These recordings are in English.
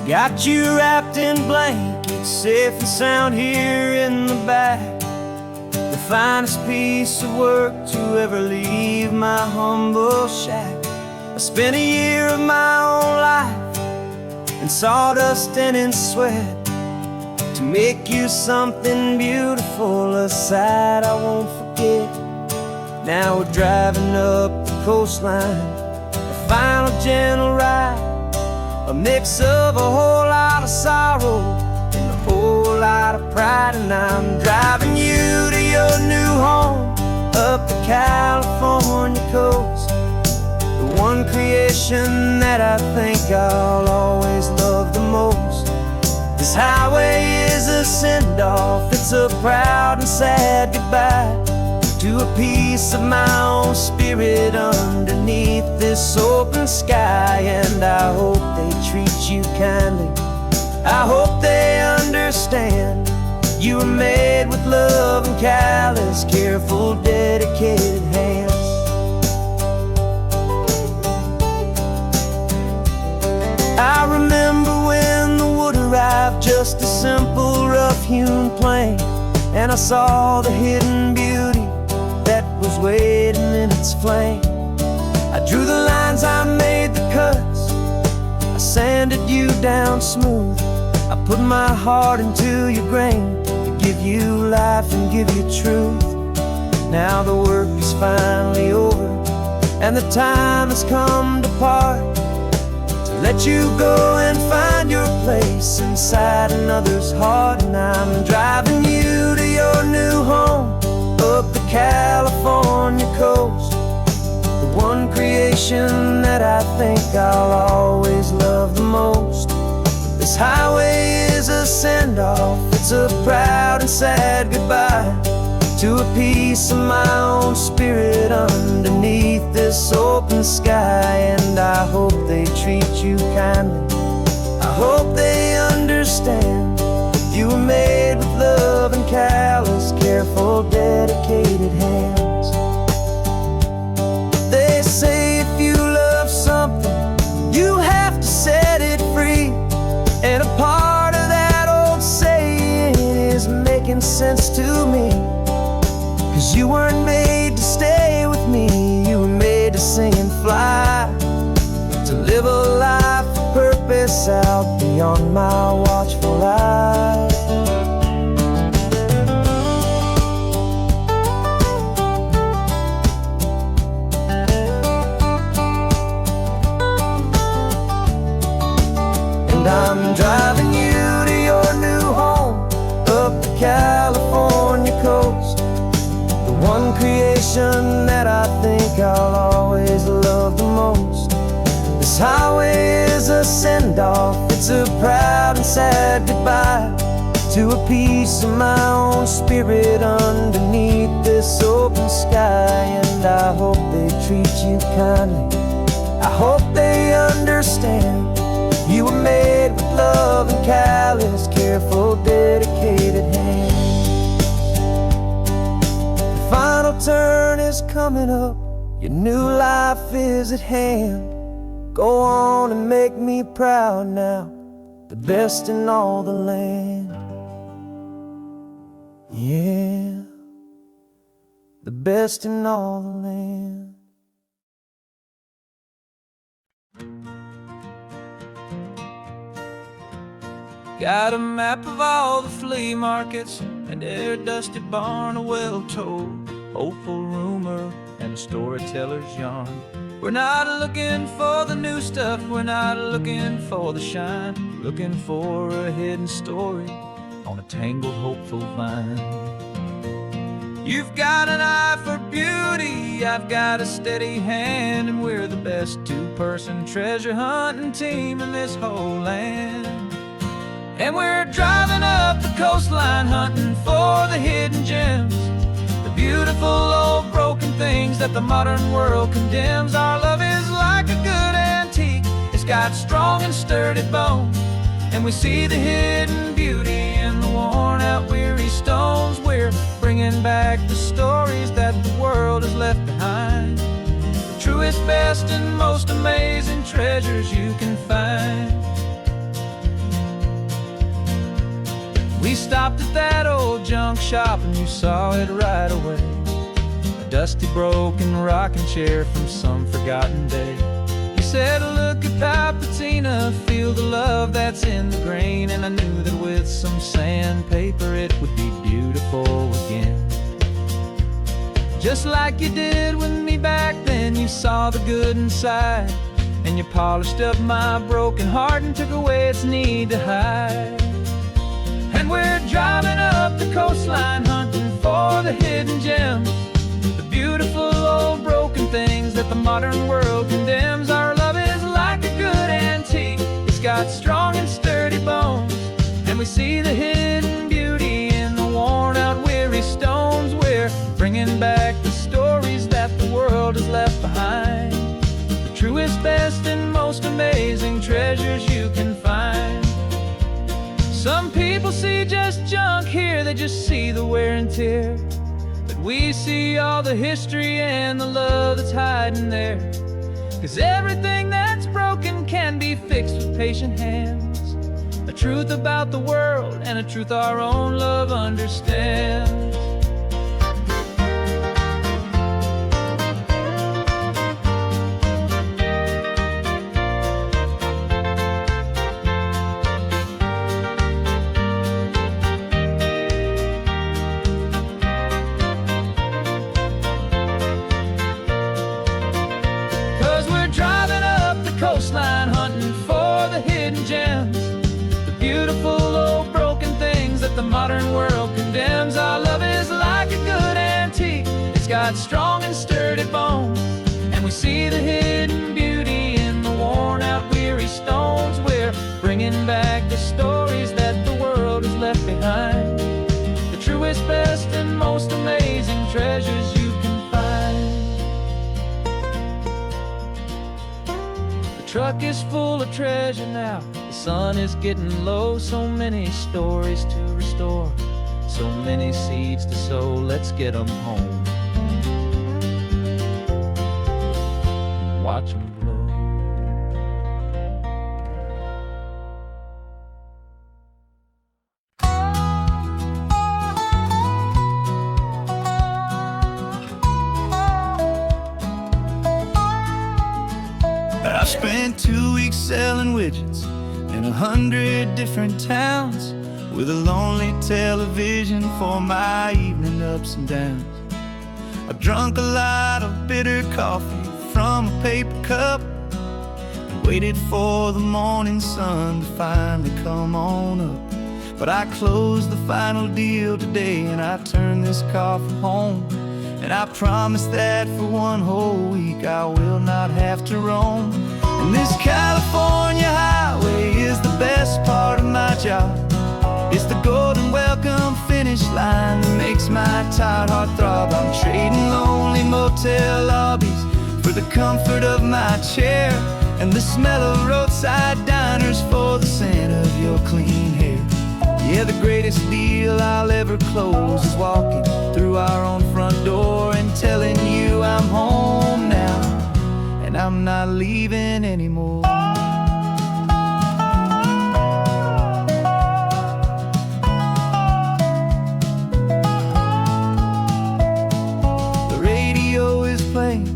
Got you wrapped in blankets, safe and sound here in the back. The finest piece of work to ever leave my humble shack. I spent a year of my own life in sawdust and in sweat to make you something beautiful, a sight I won't forget. Now we're driving up the coastline, a final gentle ride, a mix of a whole lot of sorrow and a whole lot of pride. And I'm driving you to your new home up the California coast, the one creation that I think I'll always love the most. This highway is a send-off, it's a proud and sad goodbye to a piece of my own spirit underneath this open sky. And I hope they treat you kindly, I hope they understand you were made with love and callous, careful, dedicated hands. I remember when the wood arrived, just a simple rough-hewn plank, and I saw the hidden beauty that was waiting in its flame. I drew the lines, I made the cuts, I sanded you down smooth. I put my heart into your grain to give you life and give you truth. Now the work is finally over and the time has come to part, to let you go and find your place inside another's heart. And I'm driving you to your new home up the California coast, the one creation that I think I'll always love the most. This highway is a send-off, it's a proud and sad goodbye to a piece of my own spirit underneath this open sky. And I hope they treat you kindly, I hope they understand you were made with love and callous, careful, dedicated hands. They say if you love something, you have to set it free. And a part of that old saying is making sense to me, 'cause you weren't made to stay with me, you were made to sing and fly, to live a life of purpose out beyond my watchful eye. And I'm driving you to your new home up the California coast, the one creation that I think I'll always love the most. This highway is a send-off, it's a proud and sad goodbye to a piece of my own spirit underneath this open sky. And I hope they treat you kindly, I hope they understand you were made with love and callous, careful, dedicated hands. The final turn is coming up, your new life is at hand. Go on and make me proud now, the best in all the land. Yeah, the best in all the land. Got a map of all the flea markets and every dusty barn, a well-told hopeful rumor and a storyteller's yarn. We're not looking for the new stuff, we're not looking for the shine, looking for a hidden story on a tangled hopeful vine. You've got an eye for beauty, I've got a steady hand, and we're the best two-person treasure hunting team in this whole land. And we're driving up the coastline hunting for the hidden gems, the beautiful old broken things that the modern world condemns. Our love is like a good antique, it's got strong and sturdy bones, and we see the hidden beauty in the worn out weary stones. We're bringing back the stories that the world has left behind, the truest, best, and most amazing treasures you can find. We stopped at that old junk shop and you saw it right away. A dusty, broken rocking chair from some forgotten day. You said, look at that patina, feel the love that's in the grain. And I knew that with some sandpaper it would be beautiful again. Just like you did with me back then, you saw the good inside. And you polished up my broken heart and took away its need to hide. And we're driving up the coastline, hunting for the hidden gems, the beautiful old broken things that the modern world condemns. Our love is like a good antique, it's got strong and sturdy bones. And we see the hidden beauty in the worn out, weary stones. We're bringing back the stories that the world has left behind, the truest, best, and most amazing treasures you can find. Some people see just junk here, they just see the wear and tear. But we see all the history and the love that's hiding there. 'Cause everything that's broken can be fixed with patient hands. A truth about the world and a truth our own love understands. 'Cause we're driving up the coastline, hunting for the hidden gems, the beautiful old broken things that the modern world condemns. Our love is like a good antique, it's got strong and sturdy bones. And we see the hidden beauty in the worn out, weary stones. We're bringing back the stories that the world has left behind, the truest, best, and most amazing treasures you can find. The truck is full of treasure now, the sun is getting low. So many stories to restore, so many seeds to sow. Let's get them home, watch them blow. I spent 2 weeks selling widgets in 100 different towns, with a lonely television for my evening ups and downs. I drunk a lot of bitter coffee from a paper cup and waited for the morning sun to finally come on up. But I closed the final deal today and I turned this car from home. And I promise that for one whole week I will not have to roam. And this California highway is the best part of my job. It's the golden welcome finish line that makes my tired heart throb. I'm trading lonely motel lobbies for the comfort of my chair, and the smell of roadside diners for the scent of your clean hair. Yeah, the greatest deal I'll ever close is walking through our own front door and telling you I'm home now, and I'm not leaving anymore. The radio is playing,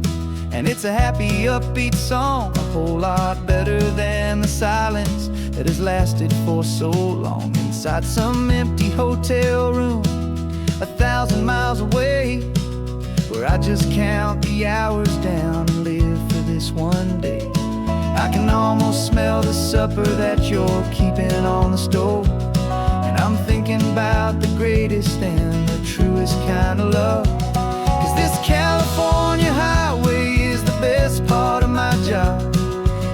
and it's a happy, upbeat song, a whole lot better than the silence that has lasted for so long. Inside some empty hotel room 1,000 miles away, where I just count the hours down and live for this one day. I can almost smell the supper that you're keeping on the stove, and I'm thinking about the greatest and the truest kind of love. 'Cause this California highway is the best part of my job.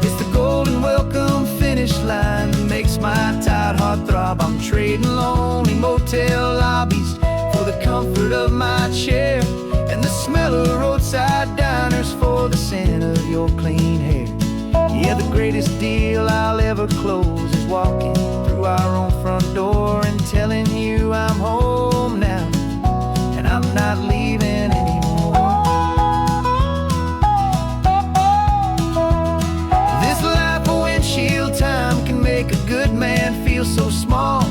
It's the golden welcome finish line that makes my tired heart throb. I'm trading lonely motel lobbies for the comfort of my chair, and the smell of roadside diners for the scent of your clean hair. Yeah, the greatest deal I'll ever close is walking through our own front door and telling you I'm home now, and I'm not leaving anymore. This life of windshield time can make a good man feel so small,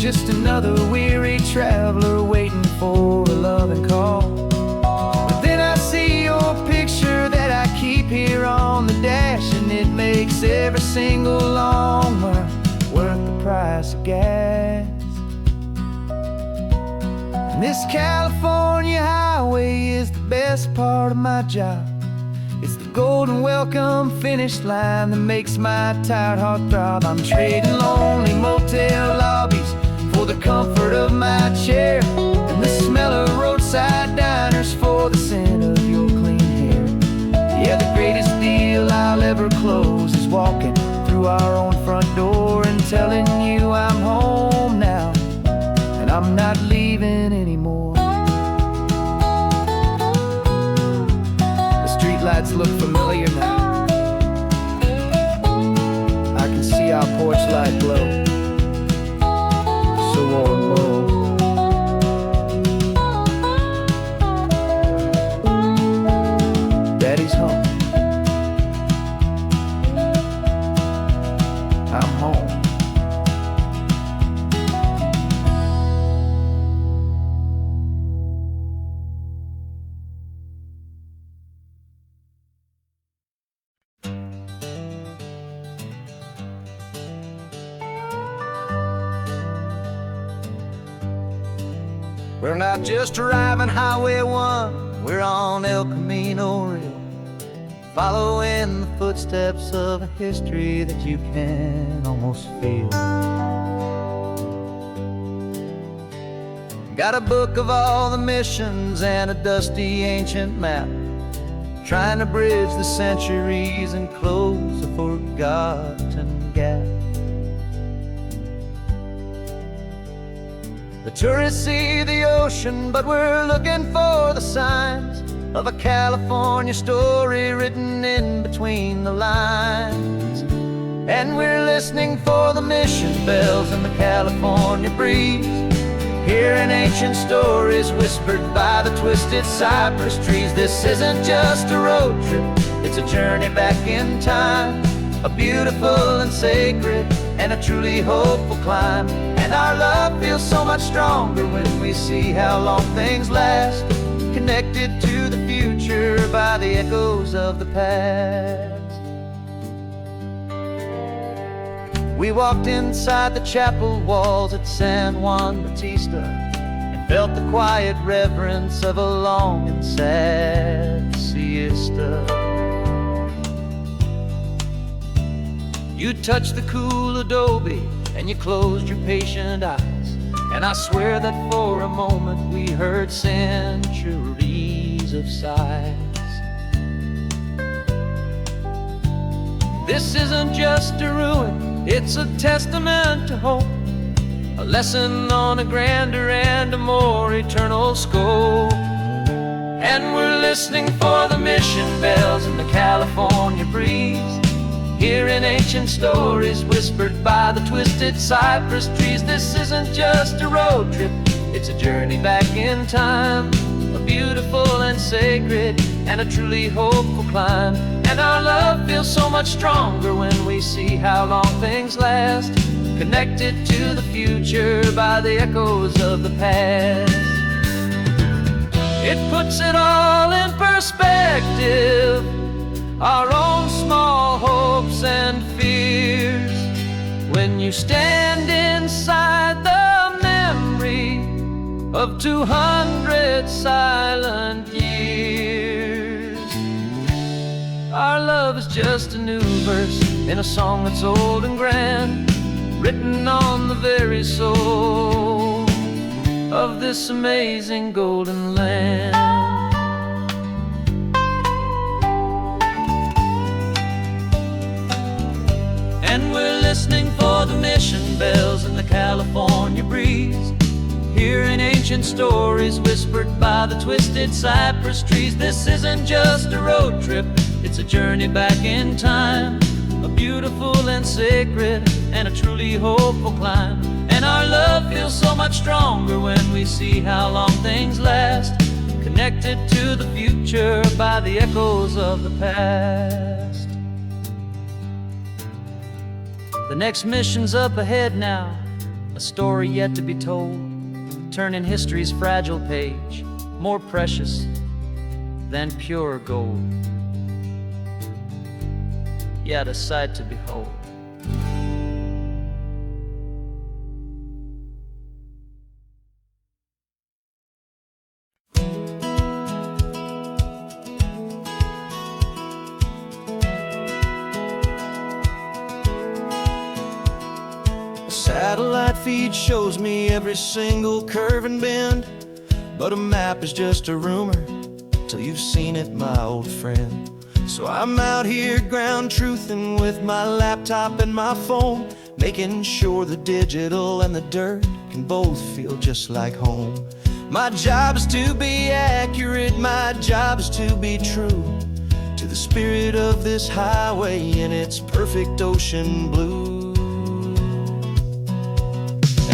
just enough another weary traveler waiting for a loving call. But then I see your picture that I keep here on the dash, and it makes every single long mile worth the price of gas. And this California highway is the best part of my job. It's the golden welcome finish line that makes my tired heart throb. I'm trading lonely motel lobbies for the comfort of my chair, and the smell of roadside diners for the scent of your clean hair. Yeah, the greatest deal I'll ever close is walking through our own front door and telling you I'm home now, and I'm not leaving anymore. Lights look familiar now. I can see our porch light glow, so warm, Daddy's home. I'm home. We're not just driving Highway 1, we're on El Camino Real, following the footsteps of a history that you can almost feel. Got a book of all the missions and a dusty ancient map, trying to bridge the centuries and close a forgotten gap. The tourists see the ocean, but we're looking for the signs of a California story written in between the lines. And we're listening for the mission bells in the California breeze, hearing ancient stories whispered by the twisted cypress trees. This isn't just a road trip, it's a journey back in time, a beautiful and sacred and a truly hopeful climb. And our love feels so much stronger when we see how long things last, connected to the future by the echoes of the past. We walked inside the chapel walls at San Juan Bautista and felt the quiet reverence of a long and sad siesta. You touched the cool adobe and you closed your patient eyes, and I swear that for a moment we heard centuries of sighs. This isn't just a ruin, it's a testament to hope, a lesson on a grander and a more eternal scope. And we're listening for the mission bells in the California breeze, hearing ancient stories whispered by the twisted cypress trees. This isn't just a road trip, it's a journey back in time, a beautiful and sacred and a truly hopeful climb. And our love feels so much stronger when we see how long things last, connected to the future by the echoes of the past. It puts it all in perspective, our own small hopes and fears, when you stand inside the memory of 200 silent years. Our love is just a new verse in a song that's old and grand, written on the very soul of this amazing golden land. And we're listening for the mission bells in the California breeze, hearing ancient stories whispered by the twisted cypress trees. This isn't just a road trip, it's a journey back in time, a beautiful and sacred and a truly hopeful climb. And our love feels so much stronger when we see how long things last, connected to the future by the echoes of the past. The next mission's up ahead now, a story yet to be told, turning history's fragile page more precious than pure gold. Yet a sight to behold. Satellite feed shows me every single curve and bend, but a map is just a rumor till you've seen it, my old friend. So I'm out here ground truthing with my laptop and my phone, making sure the digital and the dirt can both feel just like home. My job is to be accurate, my job is to be true to the spirit of this highway in its perfect ocean blue.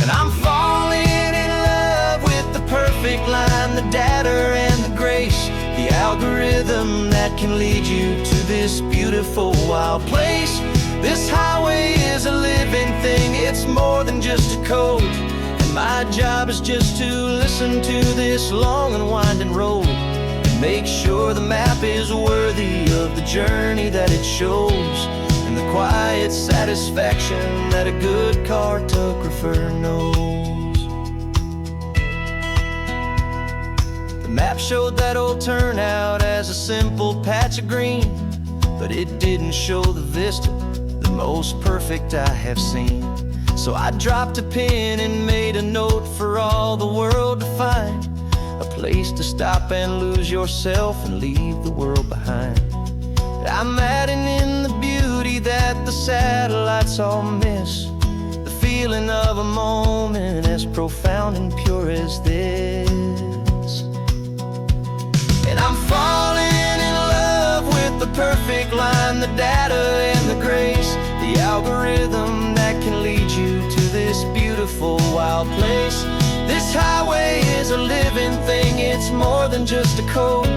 And I'm falling in love with the perfect line, the data and the grace, the algorithm that can lead you to this beautiful wild place. This highway is a living thing, it's more than just a code. And my job is just to listen to this long and winding road and make sure the map is worthy of the journey that it shows, and the quiet satisfaction that a good cartographer knows. The map showed that old turnout as a simple patch of green, but it didn't show the vista, the most perfect I have seen. So I dropped a pin and made a note for all the world to find, a place to stop and lose yourself and leave the world behind. I'm adding in the beauty that the satellites all miss, the feeling of a moment as profound and pure as this. And I'm falling in love with the perfect line, the data and the grace, the algorithm that can lead you to this beautiful wild place. This highway is a living thing, it's more than just a code.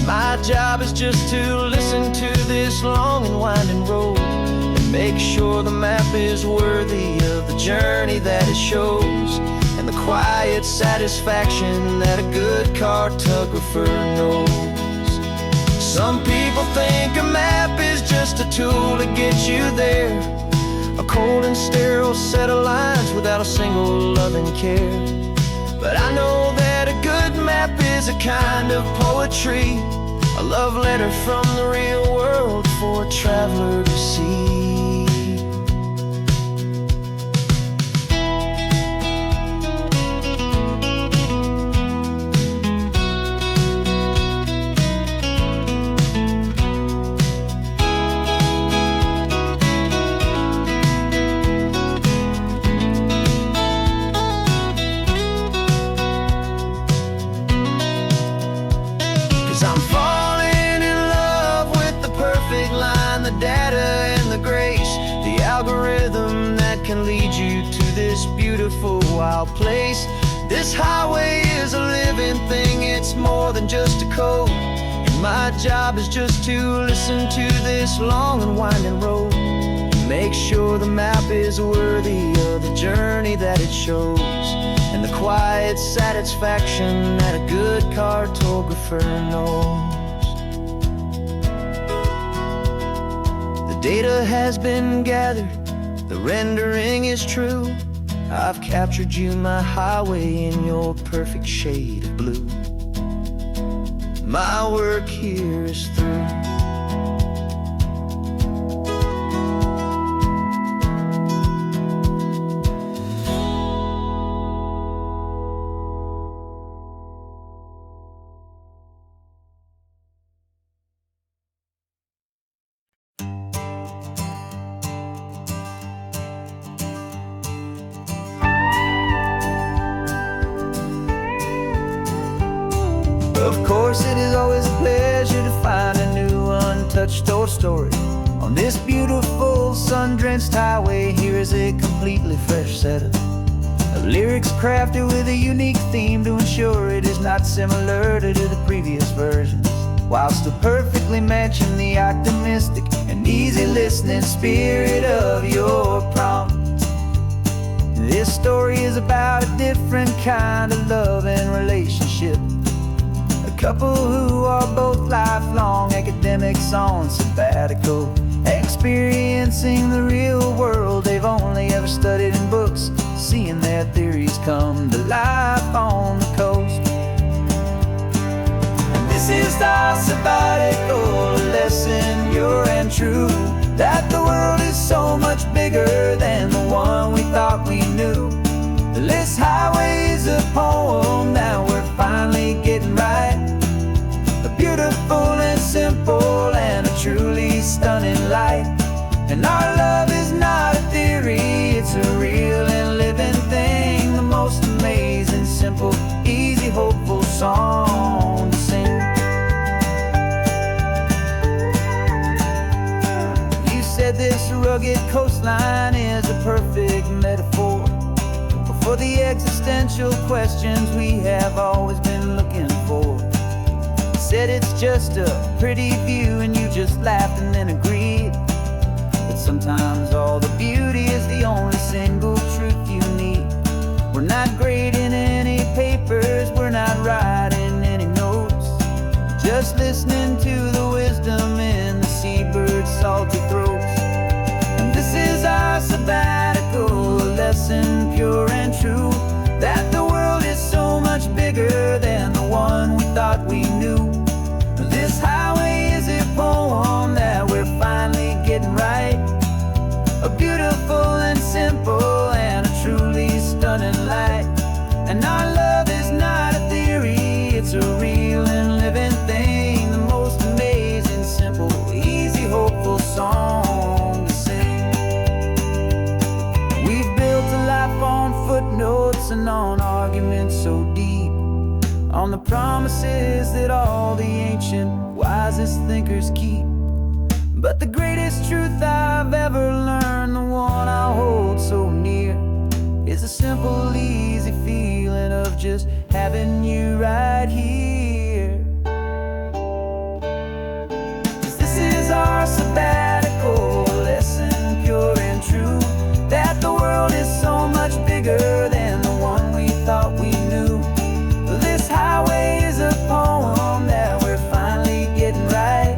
My job is just to listen to this long and winding road and make sure the map is worthy of the journey that it shows, and the quiet satisfaction that a good cartographer knows. Some people think a map is just a tool to get you there, a cold and sterile set of lines without a single loving care. But I know that a good map is a kind of poetry, a love letter from the real world for a traveler to see. I'm falling in love with the perfect line, the data and the grace, the algorithm that can lead you to this beautiful wild place. This highway is a living thing, it's more than just a code. And my job is just to listen to this long and winding road and make sure the map is worthy of the journey that it shows, and the quiet satisfaction that a good cartographer knows. The data has been gathered, the rendering is true. I've captured you, my highway, in your perfect shade of blue. My work here is through. Of course, it is always a pleasure to find a new untouched old story. On this beautiful sun-drenched highway, here is a completely fresh set of lyrics crafted with a unique theme to ensure it is not similar to the previous versions, while still perfectly matching the optimistic and easy listening spirit of your prompt. This story is about a different kind of love and relationship. A couple who are both lifelong academics on sabbatical, experiencing the real world they've only ever studied in books, seeing their theories come to life on the coast. And this is our sabbatical lesson, pure and true, that the world is so much bigger than the one we thought we knew. This highway is a poem that we're finally getting right. A beautiful and simple and a truly stunning light. And our love is not a theory, it's a real and living thing. The most amazing, simple, easy, hopeful song to sing. You said this rugged coastline is a perfect metaphor for the existential questions we have always been looking for. Said it's just a pretty view and you just laughed and then agreed. But sometimes all the beauty is the only single truth you need. We're not grading any papers, we're not writing any notes, just listening to the wisdom in the seabird's salty throats. And this is our sabbatical lesson, pure and true, that the world is so much bigger than the one we thought we knew. This highway is a poem that we're finally getting right. A beautiful and simple and a truly stunning light. And our love is not a theory, it's a real and living thing. The most amazing, simple, easy, hopeful song to sing. We've built a life on footnotes and on arguments so deep, on the promises that all the ancient, wisest thinkers keep. But the greatest truth I've ever learned, the one I hold so near, is a simple, easy feeling of just having you right here. 'Cause this is our sabbatical lesson, pure and true, that the world is so much bigger than the one we thought we knew. This highway is a poem that we're finally getting right.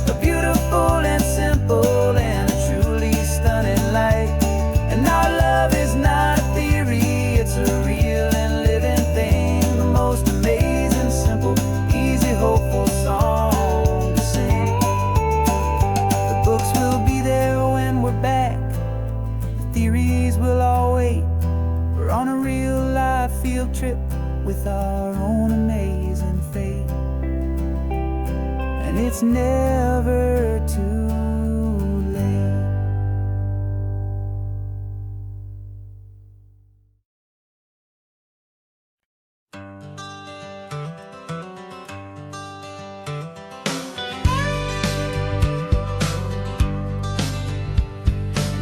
A beautiful and simple and a truly stunning light. And our love is not a theory, it's a real and living thing. The most amazing, simple, easy, hopeful song to sing. The books will be there when we're back, the theories will all wait. We're on a real life field trip with our own amazing fate. And it's never too late.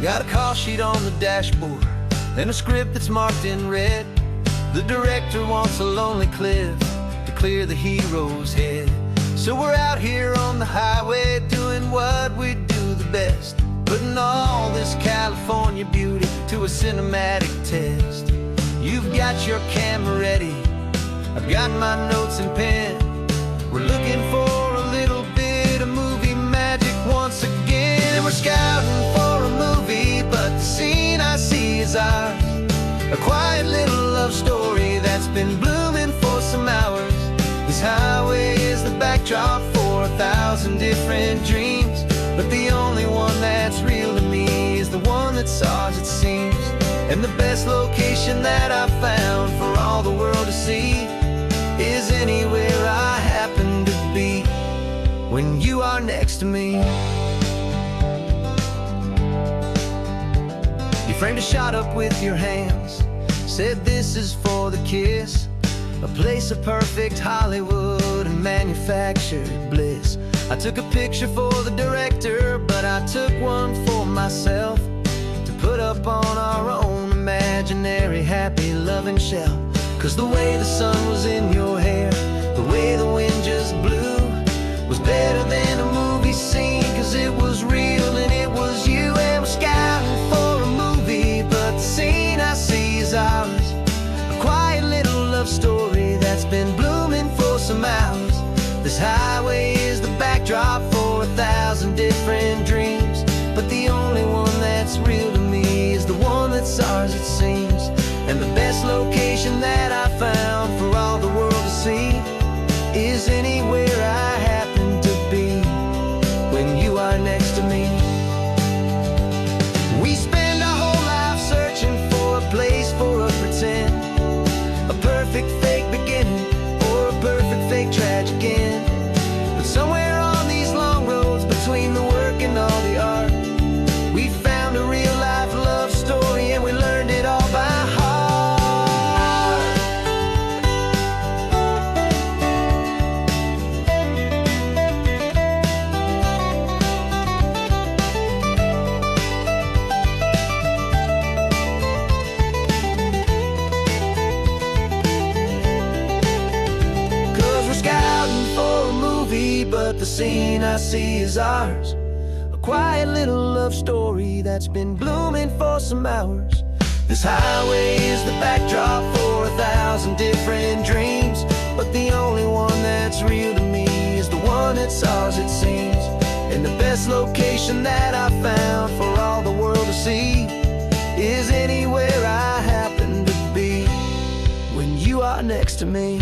Got a call sheet on the dashboard and a script that's marked in red. The director wants a lonely cliff to clear the hero's head. So we're out here on the highway doing what we do the best, putting all this California beauty to a cinematic test. You've got your camera ready, I've got my notes and pen. We're looking for a little bit of movie magic once again. And we're scouting for a movie, but the scene I see is ours. A quiet little love story that's been blooming for some hours. This highway is the backdrop for 1,000 different dreams, but the only one that's real to me is the one that's ours, it seems. And the best location that I've found for all the world to see is anywhere I happen to be when you are next to me. You framed a shot up with your hands, said this is for the kiss, a place of perfect Hollywood and manufactured bliss. I took a picture for the director, but I took one for myself to put up on our own imaginary happy loving shelf. 'Cause the way the sun was in your hair, the way the wind just blew, was better than a movie scene. 'Cause it was real and it was you. And we're scouting for a movie, but the scene I This highway is the backdrop for 1,000 different dreams, but the only one that's real to me is the one that's ours, it seems. And the best location that I found for all the world to see is anywhere I happen to be when you are next to me. We spend our whole life searching for a place for a pretend, a perfect fake beginning or a perfect fake tragic end. But somewhere on these long roads between the work and all the art, we found a real life love story, and we learned it all by heart. 'Cause we're scouting for a movie, but the scene I see is ours. A quiet little love story that's been blooming for some hours. This highway is the backdrop for 1,000 different dreams, but the only one that's real to me is the one that's ours, it seems. And the best location that I found for all the world to see is anywhere I happen to be when you are next to me.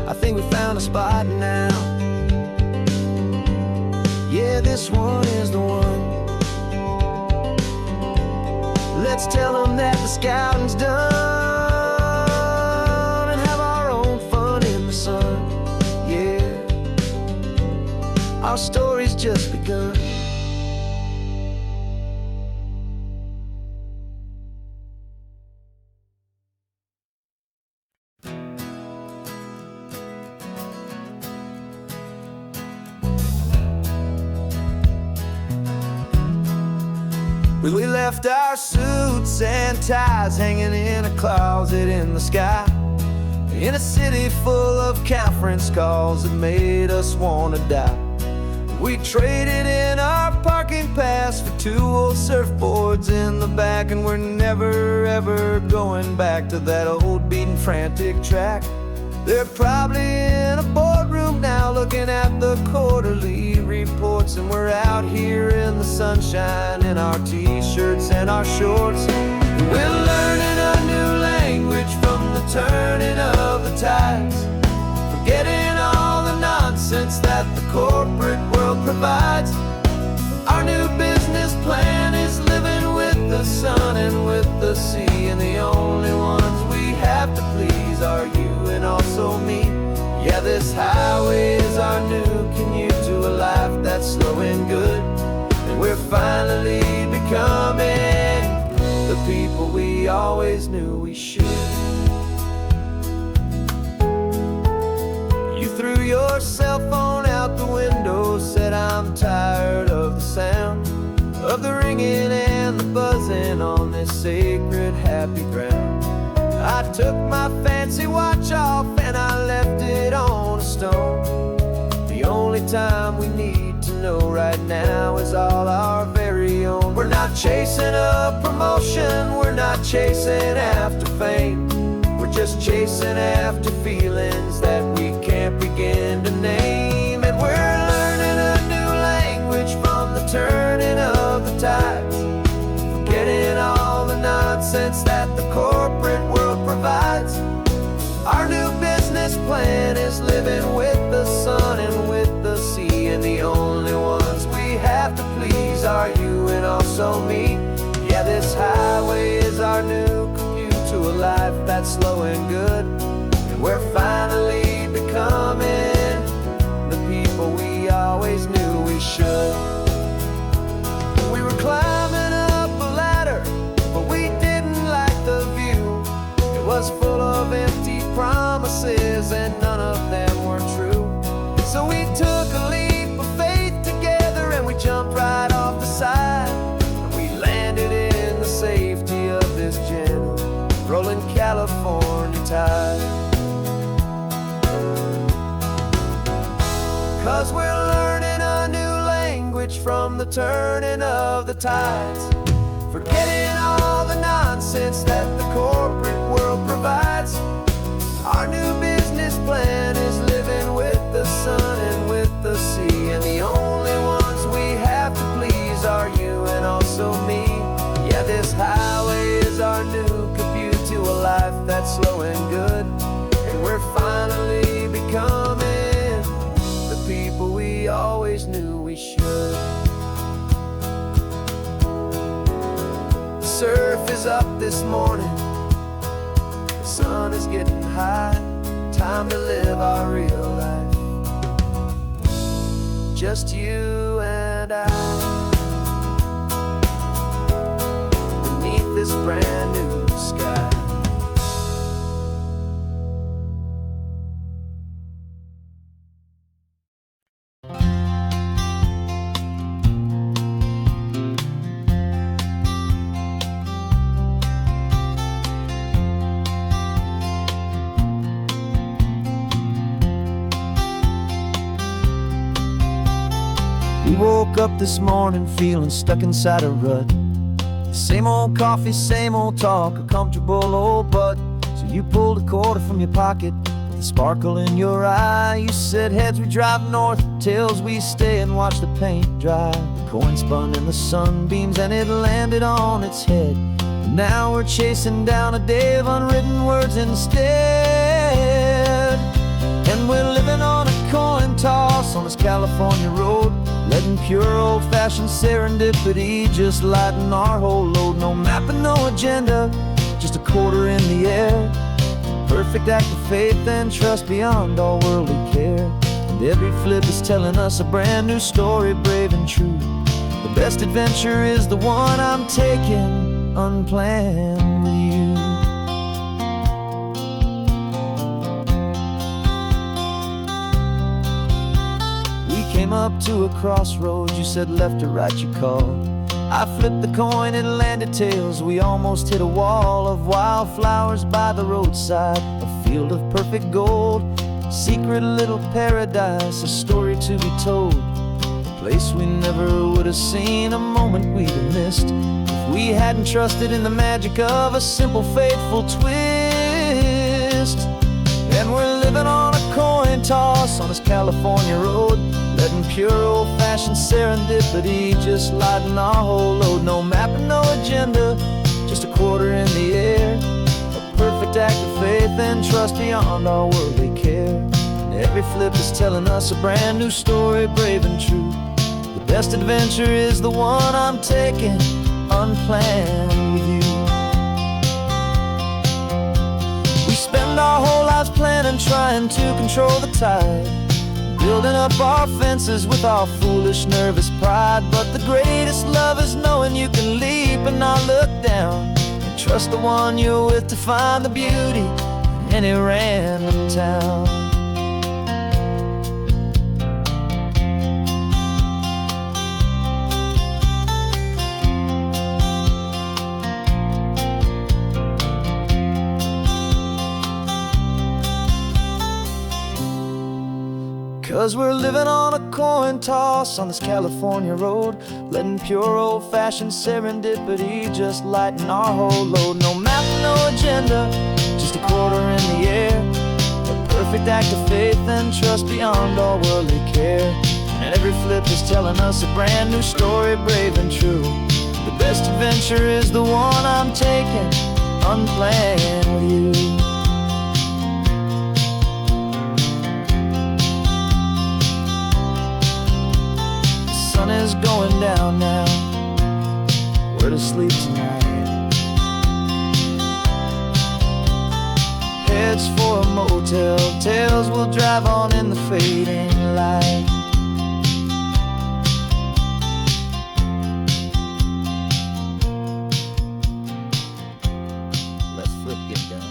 I think we found a spot now. Yeah, this one is the one. Let's tell them that the scouting's done and have our own fun in the sun. Yeah, our story's just begun. We left our suits and ties hanging in a closet in the sky, in a city full of conference calls that made us wanna die. We traded in our parking pass for 2 old surfboards in the back, and we're never ever going back to that old beaten frantic track. They're probably in a boardroom now looking at the quarterly reports, and we're out here in the sunshine in our t-shirts and our shorts. We're learning a new language from the turning of the tides, forgetting all the nonsense that the corporate world provides. Our new business plan is living with the sun and with the sea, and the only ones we have to please are you and also me. Yeah, this highway is our new commute to a life that's slow and good, and we're finally becoming the people we always knew we should. You threw your cell phone out the window, said I'm tired of the sound of the ringing and the buzzing on this sacred happy ground. I took my fancy watch off and I left it on a stone. The only time we need to know right now is all our very own. We're not chasing a promotion, we're not chasing after fame. We're just chasing after feelings that we can't begin to name. And we're learning a new language from the turning of the tides, forgetting all the nonsense that the corporate world provides. Our new business plan is living with the sun and with the sea, and the only ones we have to please are you and also me. Yeah, this highway is our new commute to a life that's slow and good, and we're finally becoming the people we always knew we should. We were climbing up a ladder, but we didn't like the view. It was full of empty promises and none of them were true. So we took a leap of faith together and we jumped right off the side, and we landed in the safety of this gentle rolling California tide. 'Cause we're learning a new language from the turning of the tides, forgetting all the nonsense that the corporate world provides. Our new business that's slow and good. And we're finally becoming the people we always knew we should. The surf is up this morning, the sun is getting high. Time to live our real life, just you and I, beneath this brand new sky. We woke up this morning feeling stuck inside a rut. Same old coffee, same old talk, a comfortable old butt. So you pulled a quarter from your pocket with a sparkle in your eye. You said heads we drive north, tails we stay and watch the paint dry. The coin spun in the sunbeams and it landed on its head. And now we're chasing down a day of unwritten words instead. And we're living on a coin toss on this California road, letting pure old-fashioned serendipity just lighten our whole load. No map and no agenda, just a quarter in the air. Perfect act of faith and trust beyond all worldly care. And every flip is telling us a brand new story, brave and true. The best adventure is the one I'm taking, unplanned with you. Came up to a crossroads, you said left or right, you called. I flipped the coin, it landed tails. We almost hit a wall of wildflowers by the roadside, a field of perfect gold, secret little paradise, a story to be told, a place we never would have seen, a moment we'd have missed if we hadn't trusted in the magic of a simple, faithful twist. And we're living on a coin toss on this California road, letting pure old-fashioned serendipity just lighten our whole load. No map and no agenda, just a quarter in the air. A perfect act of faith and trust beyond our worldly care. And every flip is telling us a brand new story, brave and true. The best adventure is the one I'm taking, unplanned with you. We spend our whole lives planning, trying to control the tide, building up our fences with our foolish, nervous pride. But the greatest love is knowing you can leap and not look down, and trust the one you're with to find the beauty in any random town. 'Cause we're living on a coin toss on this California road, letting pure old-fashioned serendipity just lighten our whole load. No map, no agenda, just a quarter in the air. A perfect act of faith and trust beyond all worldly care. And every flip is telling us a brand new story, brave and true. The best adventure is the one I'm taking, unplanned with you. The sun is going down now, we're to sleep tonight. Heads for a motel, tails will drive on in the fading light. Let's flip get done.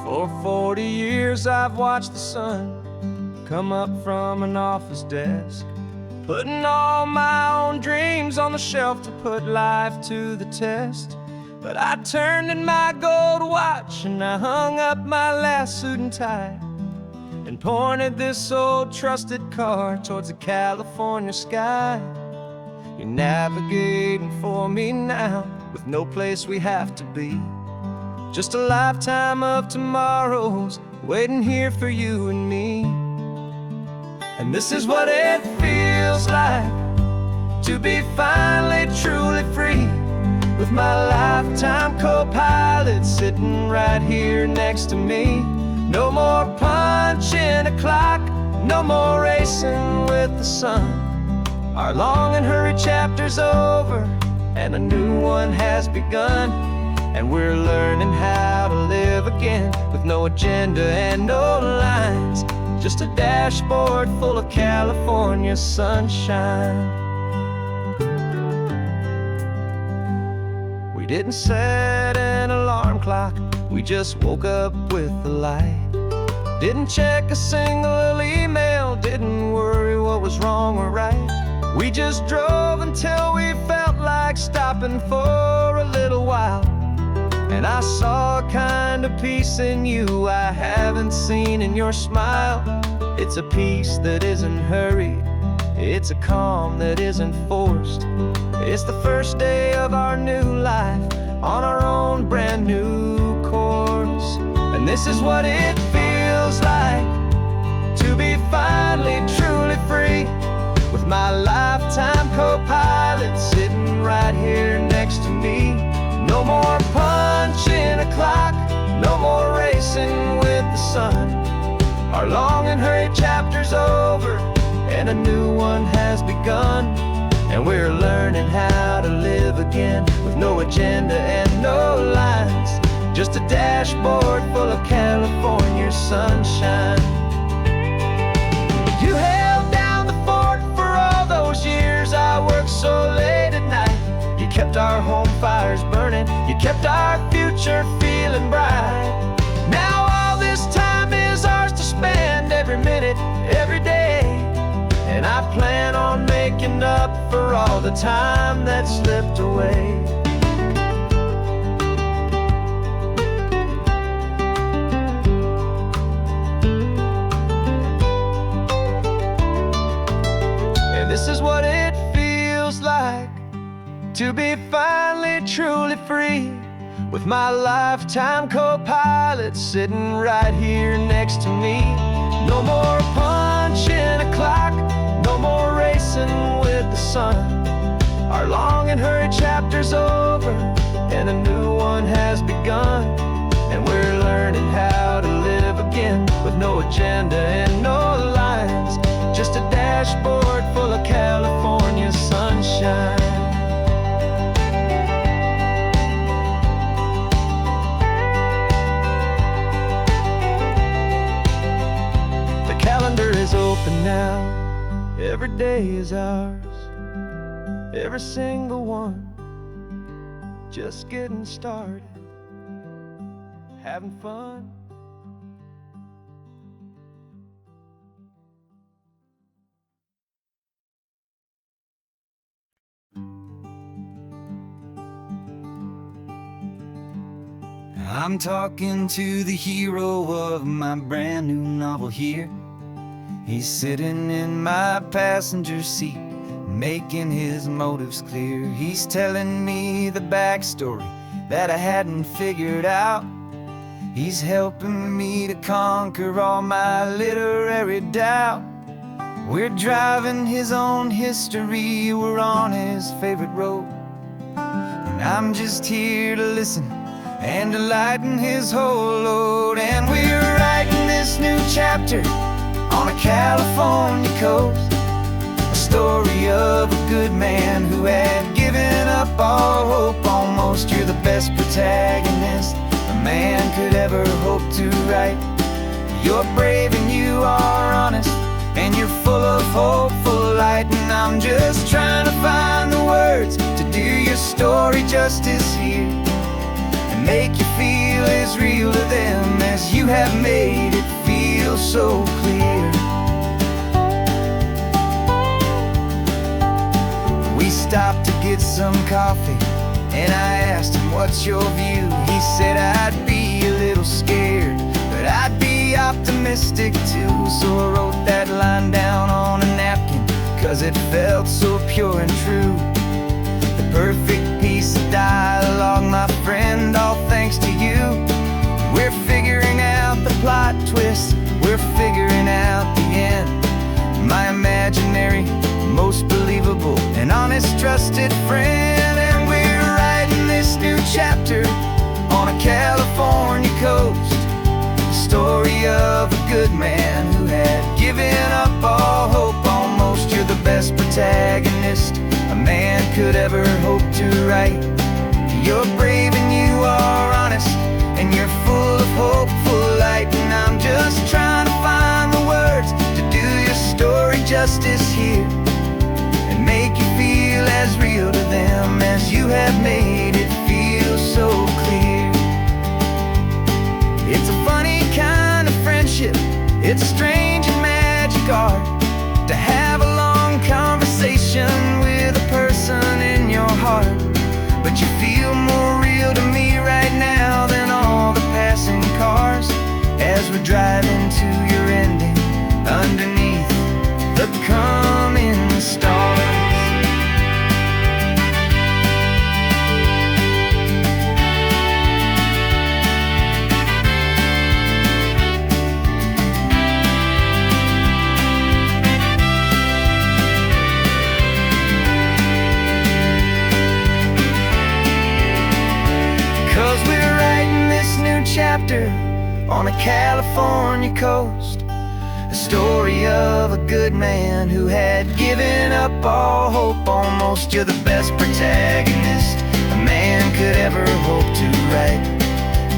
For 40 years I've watched the sun come up from an office desk, putting all my own dreams on the shelf to put life to the test. But I turned in my gold watch and I hung up my last suit and tie, and pointed this old trusted car towards the California sky. You're navigating for me now, with no place we have to be. Just a lifetime of tomorrows waiting here for you and me. And this is what it feels like to be finally truly free, with my lifetime co-pilot sitting right here next to me. No more punching a clock, no more racing with the sun. Our long and hurried chapter's over, and a new one has begun. And we're learning how to live again, with no agenda and no lines, just a dashboard full of California sunshine. We didn't set an alarm clock, we just woke up with the light. Didn't check a single email, didn't worry what was wrong or right. We just drove until we felt like stopping for a little while. And I saw a kind of peace in you I haven't seen in your smile. It's a peace that isn't hurried, it's a calm that isn't forced. It's the first day of our new life, on our own brand new course. And this is what it feels like to be finally truly free, with my lifetime co-pilot sitting right here next to me. No more punching a clock, no more racing with the sun. Our long and hurried chapter's over, and a new one has begun. And we're learning how to live again, with no agenda and no lines, just a dashboard full of California sunshine. You held down the fort for all those years I worked so late at night. You kept our home fires burning, you kept our future feeling bright. Now all this time is ours to spend, every minute, every day. And I plan on making up for all the time that slipped away. And this is what it feels like to be finally truly free, with my lifetime co-pilot sitting right here next to me. No more punching a clock, no more racing with the sun. Our long and hurried chapter's over, and a new one has begun. And we're learning how to live again, with no agenda and no lines, just a dashboard full of California sunshine. The calendar is open now, every day is ours, every single one, just getting started, having fun. I'm talking to the hero of my brand new novel here. He's sitting in my passenger seat, making his motives clear. He's telling me the backstory that I hadn't figured out. He's helping me to conquer all my literary doubt. We're driving his own history, we're on his favorite road. And I'm just here to listen and to lighten his whole load. And we're writing this new chapter on a California coast, a story of a good man who had given up all hope almost. You're the best protagonist a man could ever hope to write. You're brave and you are honest, and you're full of hopeful light. And I'm just trying to find the words to do your story justice here, and make you feel as real to them as you have made it feel so clear. We stopped to get some coffee, and I asked him, what's your view? He said, I'd be a little scared, but I'd be optimistic too. So I wrote that line down on a napkin, 'cause it felt so pure and true. The perfect piece of dialogue, my friend, all thanks to you. We're figuring out the plot twist, we're figuring out the end. My imaginary, most believable and honest trusted friend. And we're writing this new chapter on a California coast, the story of a good man who had given up all hope almost. You're the best protagonist a man could ever hope to write. You're brave and you are honest, and you're full of hopeful light. And I'm just trying to find the words to do your story justice here, and make you feel as real to them as you have made it feel so clear. It's a funny kind of friendship, it's strange and magic art to have a long conversation with a person in your heart. But you feel more real to me right now than all the passing cars, as we're driving to your ending underneath the coming stars. Chapter on a California coast, a story of a good man who had given up all hope almost. You're the best protagonist a man could ever hope to write.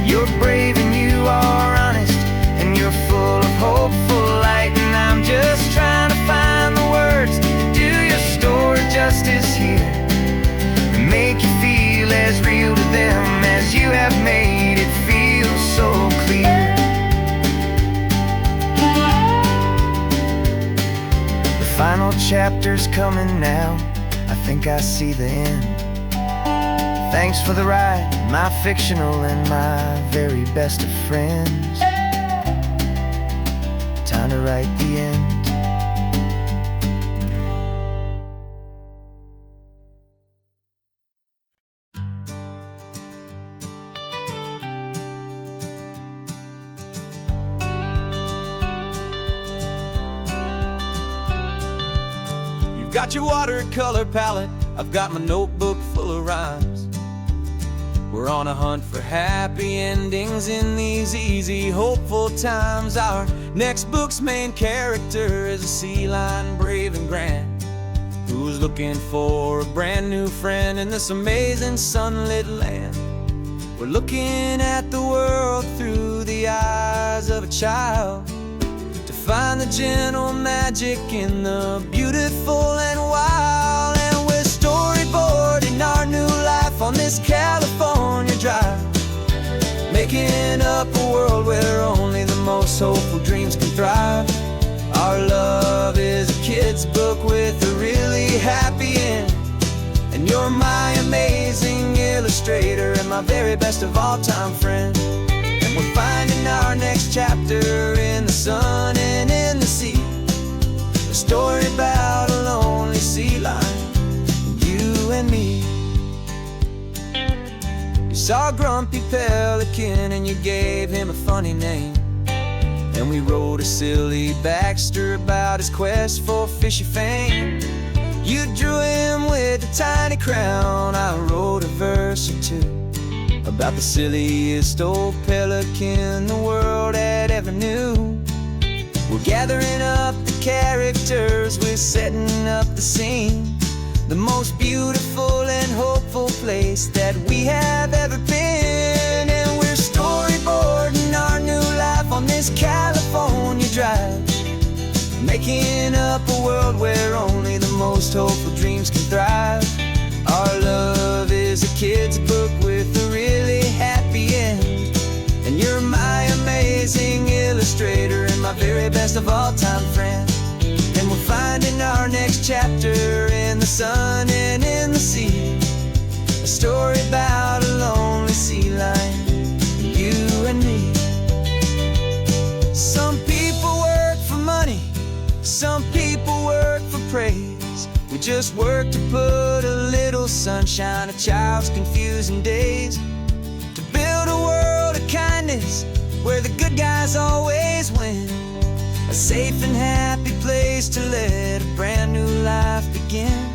You're brave and you are honest, and you're full of hopeful light. And I'm just trying to find the words to do your story justice here, and make you feel as real to them as you have made it feel so clear. The final chapter's coming now, I think I see the end. Thanks for the ride, my fictional and my very best of friends. Time to write the end. Got your watercolor palette, I've got my notebook full of rhymes. We're on a hunt for happy endings in these easy, hopeful times. Our next book's main character is a sea lion, brave and grand, who's looking for a brand new friend in this amazing sunlit land. We're looking at the world through the eyes of a child, find the gentle magic in the beautiful and wild. And we're storyboarding our new life on this California drive, making up a world where only the most hopeful dreams can thrive. Our love is a kid's book with a really happy end, and you're my amazing illustrator and my very best of all time friend. We're finding our next chapter in the sun and in the sea, a story about a lonely sea lion, you and me. You saw a grumpy pelican and you gave him a funny name, and we wrote a silly Baxter about his quest for fishy fame. You drew him with a tiny crown, I wrote a verse or two about the silliest old pelican the world had ever knew. We're gathering up the characters, we're setting up the scene, the most beautiful and hopeful place that we have ever been. And we're storyboarding our new life on this California drive, making up a world where only the most hopeful dreams can thrive. Our love is a kid's book with a really happy end, and you're my amazing illustrator and my very best of all time friend. And we're finding our next chapter in the sun and in the sea, a story about a lonely sea lion, you and me. Some people work for money, some people work for praise, just work to put a little sunshine a child's confusing days, to build a world of kindness where the good guys always win, a safe and happy place to let a brand new life begin.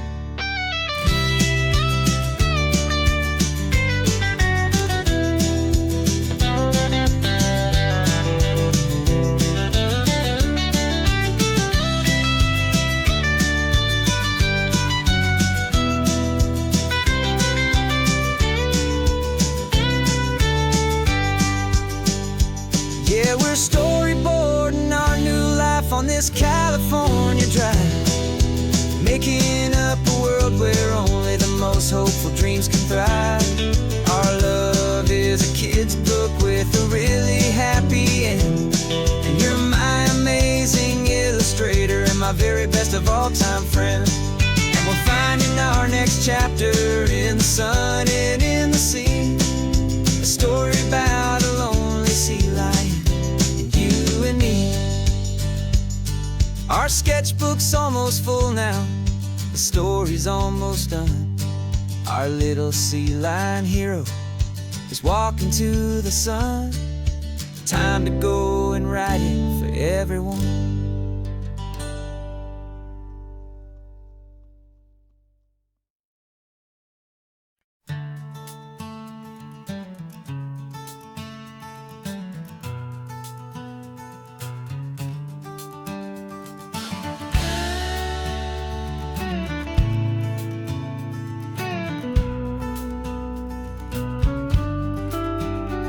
Yeah, we're storyboarding our new life on this California drive, making up a world where only the most hopeful dreams can thrive. Our love is a kid's book with a really happy end, and you're my amazing illustrator and my very best of all-time friend. And we're finding our next chapter in the sun and in the sea, a story about a lonely sea lion, you and me. Our sketchbook's almost full now, the story's almost done. Our little sea lion hero is walking to the sun. Time to go and write it for everyone.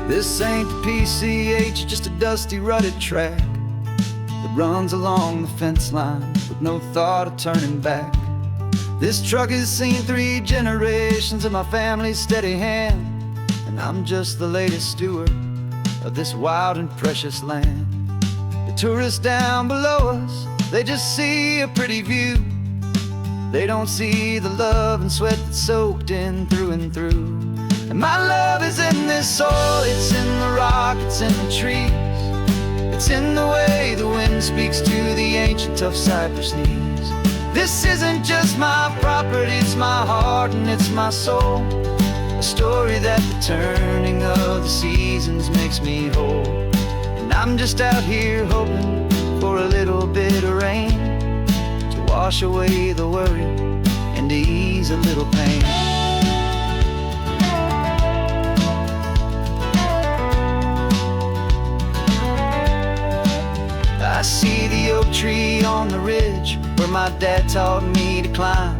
This ain't the PCH, just a dusty, rutted track that runs along the fence line with no thought of turning back. This truck has seen 3 generations of my family's steady hand, and I'm just the latest steward of this wild and precious land. The tourists down below us, they just see a pretty view. They don't see the love and sweat that's soaked in through and through. And my love is in this soil, it's in the rock, it's in the trees. It's in the way the wind speaks to the ancient tough cypress knees. This isn't just my property, it's my heart and it's my soul. A story that the turning of the seasons makes me whole. And I'm just out here hoping for a little bit of rain to wash away the worry and ease a little pain. I see the oak tree on the ridge where my dad taught me to climb,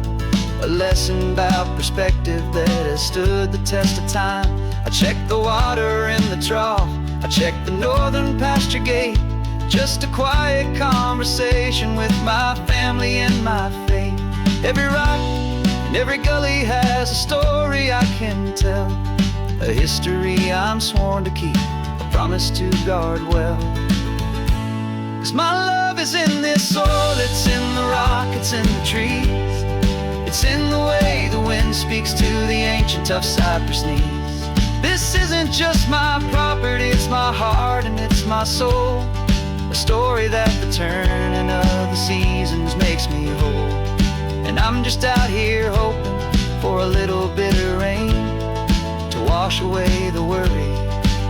a lesson about perspective that has stood the test of time. I check the water in the trough, I check the northern pasture gate, just a quiet conversation with my family and my faith. Every rock and every gully has a story I can tell, a history I'm sworn to keep, a promise to guard well. 'Cause my love is in this soil, it's in the rock, it's in the trees. It's in the way the wind speaks to the ancient tough cypress knees. This isn't just my property, it's my heart and it's my soul. A story that the turning of the seasons makes me whole. And I'm just out here hoping for a little bit of rain to wash away the worry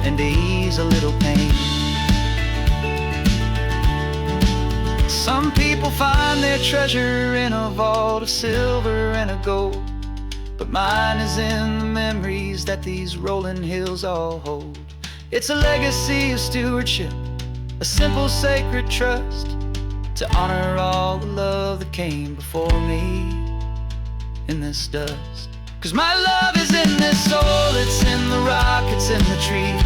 and to ease a little pain. Some people find their treasure in a vault of silver and of gold, but mine is in the memories that these rolling hills all hold. It's a legacy of stewardship, a simple sacred trust, to honor all the love that came before me in this dust. 'Cause my love is in this soil, it's in the rock, it's in the trees.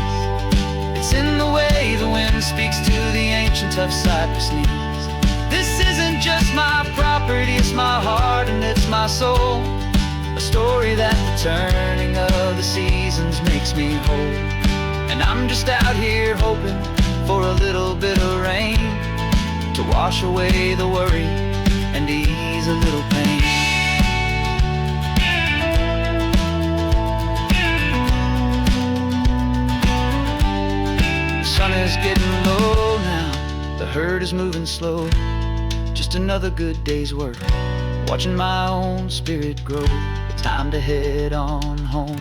It's in the way the wind speaks to the ancient tough cypress knees. This isn't just my property, it's my heart and it's my soul. A story that the turning of the seasons makes me whole. And I'm just out here hoping for a little bit of rain to wash away the worry and ease a little pain. The sun is getting low now, the herd is moving slow. Just another good day's work watching my own spirit grow. Time to head on home.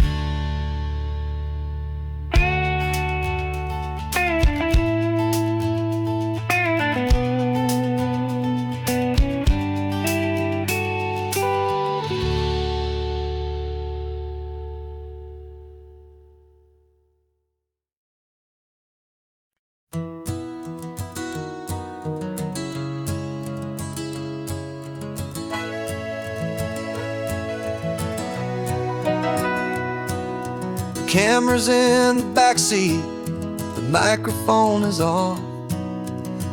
Camera's in the backseat, the microphone is on.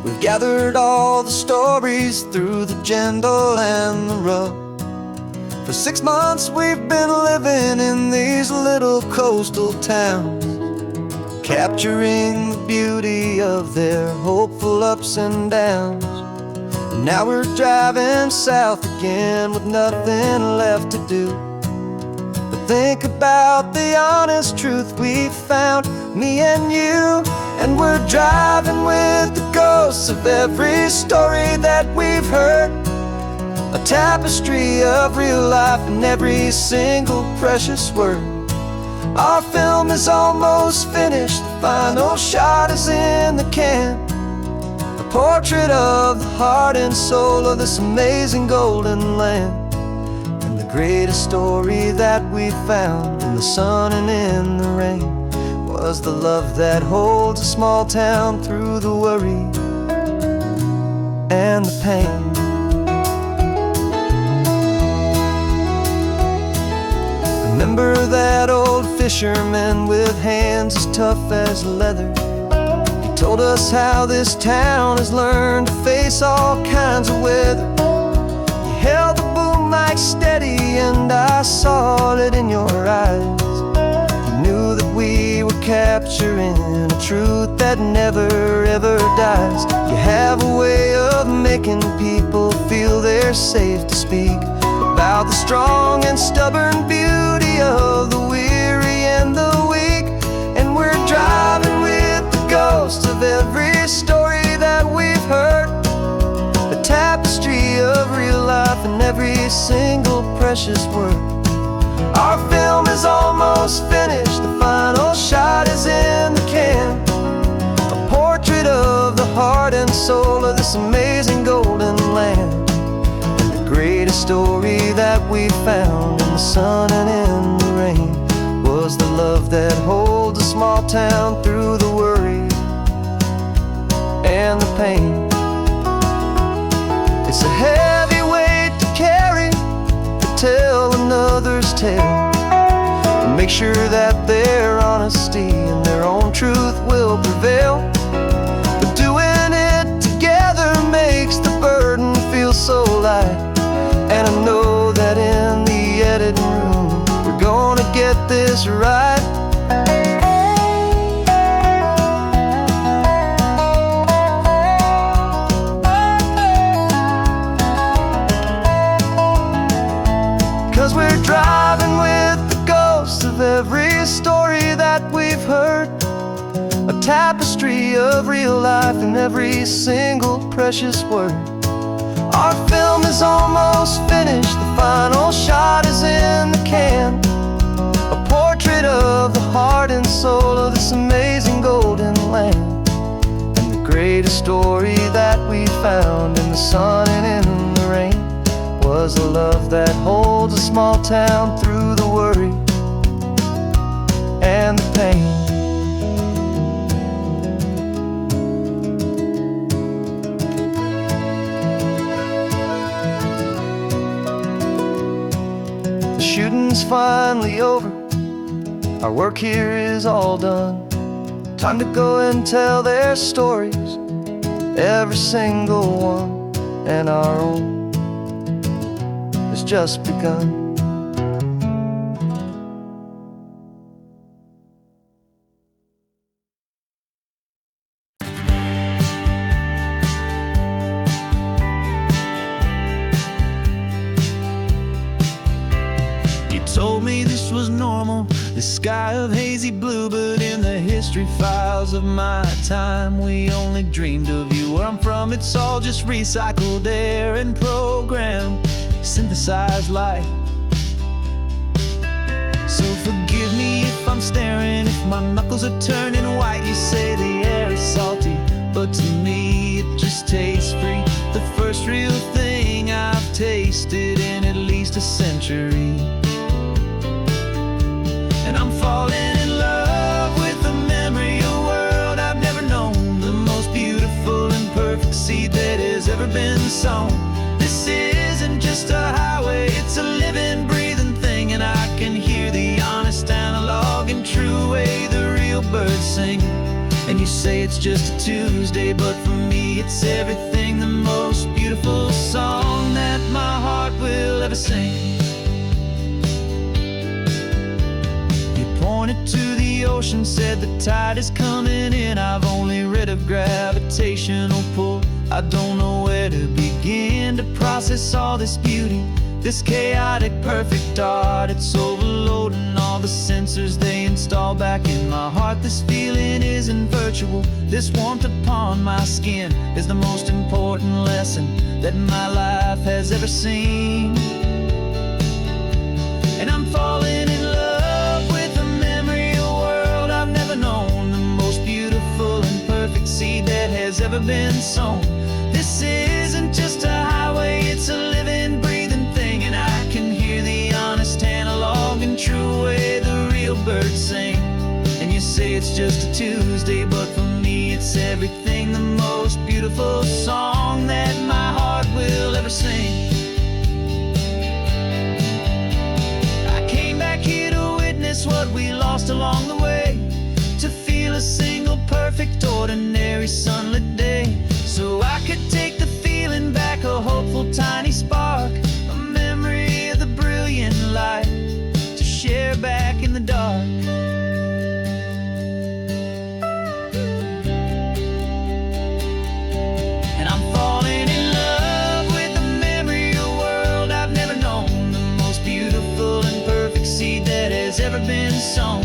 We've gathered all the stories through the gentle and the rough. For 6 months we've been living in these little coastal towns, capturing the beauty of their hopeful ups and downs. And now we're driving south again with nothing left to do. Think about the honest truth we've found, me and you. And we're driving with the ghosts of every story that we've heard, a tapestry of real life and every single precious word. Our film is almost finished, the final shot is in the can, a portrait of the heart and soul of this amazing golden land. Greatest story that we found in the sun and in the rain was the love that holds a small town through the worry and the pain. Remember that old fisherman with hands as tough as leather? He told us how this town has learned to face all kinds of weather. You held the boom mic steady and I saw it in your eyes. You knew that we were capturing a truth that never ever dies. You have a way of making people feel they're safe to speak about the strong and stubborn beauty of the weary and the weak. And we're driving with the ghosts of every story that we've heard, a tapestry of real life and every single precious word. Our film is almost finished, the final shot is in the can, a portrait of the heart and soul of this amazing golden land. And the greatest story that we found in the sun and in the rain was the love that holds a small town through the worry and the pain. It's a heavy weight to carry, to tell another's tale, and make sure that their honesty and their own truth will prevail. But doing it together makes the burden feel so light. And I know that in the editing room we're gonna get this right. 'Cause we're driving with the ghosts of every story that we've heard, a tapestry of real life and every single precious word. Our film is almost finished, the final shot is in the can, a portrait of the heart and soul of this amazing golden land. And the greatest story that we found in the sun and in the rain was the love that holds a small town through the worry and the pain. The shooting's finally over, our work here is all done. Time to go and tell their stories, every single one, and our own has just begun. You told me this was normal, the sky of hazy blue, but in the history files of my time, we only dreamed of you. Where I'm from, it's all just recycled air and programmed synthesized light. So forgive me if I'm staring, if my knuckles are turning white. You say the air is salty, but to me it just tastes free. The first real thing I've tasted in at least a century. And I'm falling in love with the memory of a world I've never known, the most beautiful and perfect seed that has ever been sown. This isn't just a highway, it's a living, breathing thing, and I can hear the honest, analog, and true way the real birds sing. And you say it's just a Tuesday, but for me it's everything, the most beautiful song that my heart will ever sing. You pointed to the ocean, said the tide is coming in. I've only read of gravitational pull. I don't know where to begin to process all this beauty, this chaotic, perfect art. It's overloading all the sensors they install back in my heart. This feeling isn't virtual. This warmth upon my skin is the most important lesson that my life has ever seen. And I'm falling in love with the memory of a world I've never known, the most beautiful and perfect seed that has ever been sown. This isn't just a highway, it's a living, breathing thing, and I can hear the honest, analog, and true way the real birds sing. And you say it's just a Tuesday, but for me it's everything, the most beautiful song that my heart will ever sing. I came back here to witness what we lost along the way, to feel a single, perfect, ordinary, sunlit day, so I could take the feeling back, a hopeful, tiny spark, a memory of the brilliant light, to share back in the dark. And I'm falling in love with the memory of a world I've never known, the most beautiful and perfect seed that has ever been sown.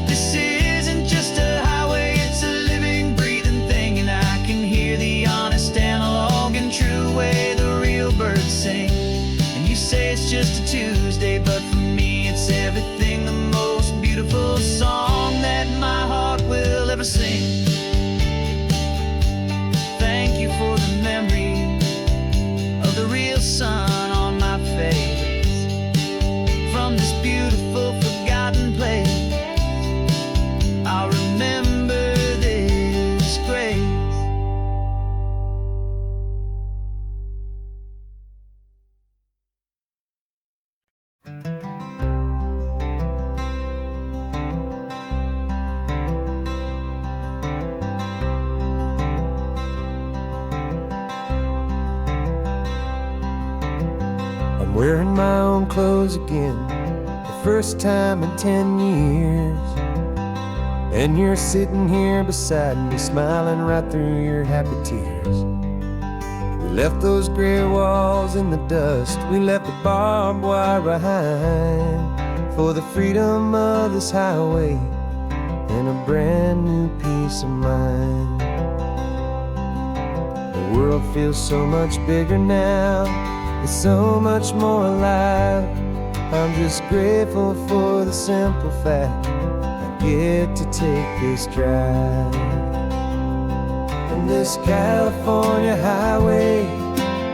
This isn't just a highway, it's a living, breathing thing, and I can hear the honest, analog, and true way the real birds sing. And you say it's just a Tuesday, but for me it's everything, the most beautiful song that my heart will ever sing. Thank you for the memory of the real sun on my face, from this beautiful, forgotten place. I'll remember this grace. I'm wearing my own clothes again, the first time in 10 years. And you're sitting here beside me, smiling right through your happy tears. We left those gray walls in the dust, we left the barbed wire behind, for the freedom of this highway and a brand new peace of mind. The world feels so much bigger now, it's so much more alive. I'm just grateful for the simple fact I get to take this drive. And this California highway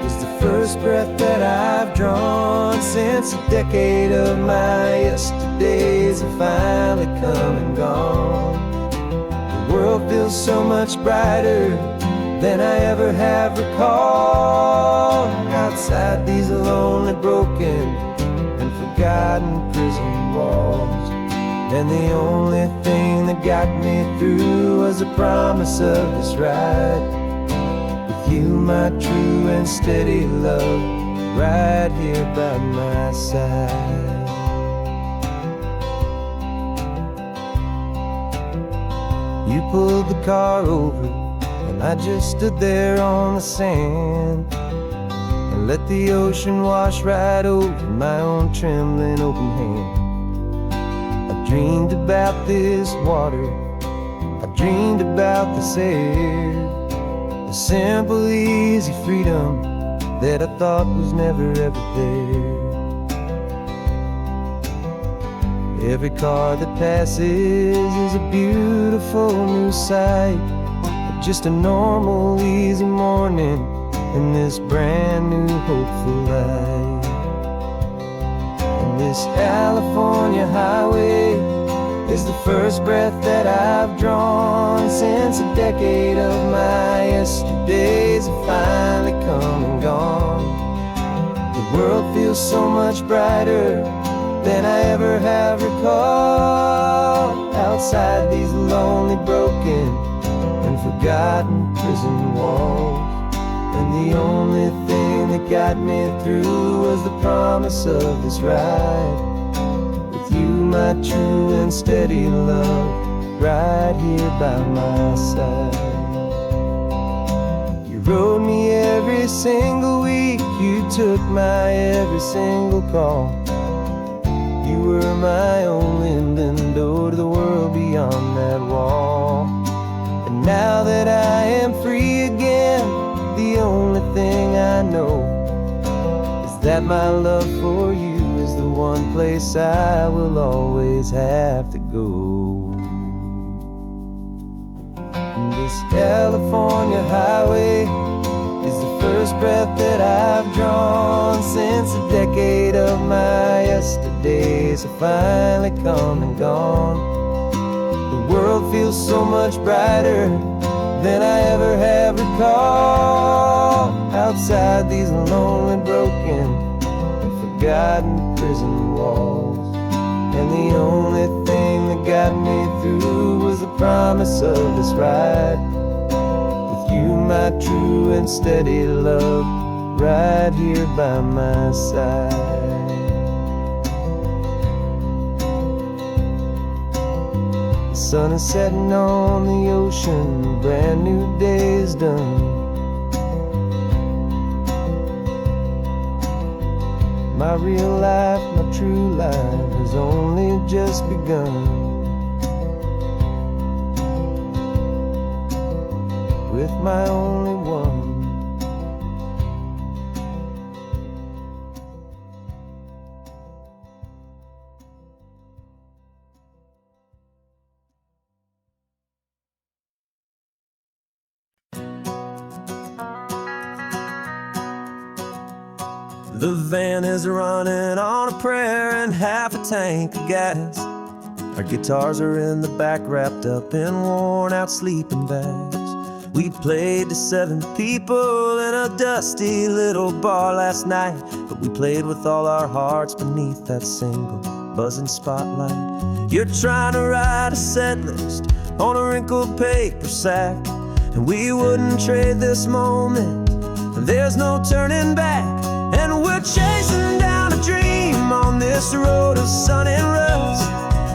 is the first breath that I've drawn since a decade of my yesterdays have finally come and gone. The world feels so much brighter than I ever have recalled. Outside these lonely, broken, and forgotten prison walls, and the only thing that got me through was the promise of this ride with you, my true and steady love, right here by my side. You pulled the car over, and I just stood there on the sand and let the ocean wash right over my own trembling open hand. I dreamed about this water, I dreamed about this air, the simple, easy freedom that I thought was never ever there. Every car that passes is a beautiful new sight, just a normal, easy morning in this brand new, hopeful life. And this California highway is the first breath that I've drawn since a decade of my yesterdays have finally come and gone. The world feels so much brighter than I ever have recalled, outside these lonely, broken, and forgotten prison walls. And the only thing that got me through was the promise of this ride, with you, my true and steady love, right here by my side. You rode me every single week, you took my every single call. You were my only window to the world beyond that wall. And now that I am free again, the only thing I know is that my love for you is the one place I will always have to go. And this California highway is the first breath that I've drawn since a decade of my yesterdays have finally come and gone. The world feels so much brighter than I ever have recalled, outside these lonely, broken, and forgotten prison walls. And the only thing that got me through was the promise of this ride, with you, my true and steady love, right here by my side. The sun is setting on the ocean, a brand new day is done. My real life, my true life has only just begun. With my only one. The van is running on a prayer and half a tank of gas. Our guitars are in the back, wrapped up in worn out sleeping bags. We played to 7 people in a dusty little bar last night, but we played with all our hearts beneath that single buzzing spotlight. You're trying to write a set list on a wrinkled paper sack, and we wouldn't trade this moment. There's no turning back, and we're chasing down a dream on this road of sun and rust,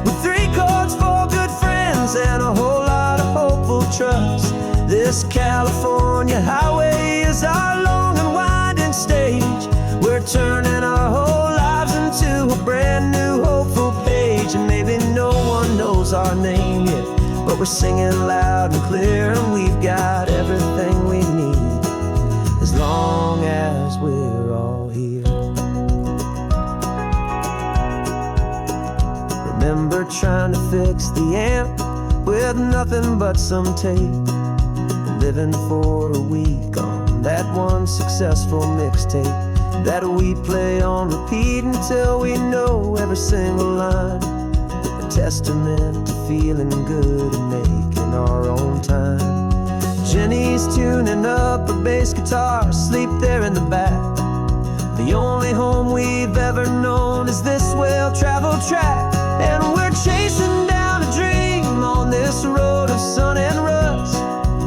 with 3 chords, 4 good friends, and a whole lot of hopeful trust. This California highway is our long and winding stage. We're turning our whole lives into a brand new hopeful page. And maybe no one knows our name yet, but we're singing loud and clear, and we've got everything we need, as long as we're all here. Remember trying to fix the amp with nothing but some tape, living for a week on that one successful mixtape that we play on repeat until we know every single line, a testament to feeling good and making our own time. Jenny's tuning up her bass guitar, asleep there in the back. The only home we've ever known is this well-traveled track, and we're chasing down a dream on this road of sun and rust,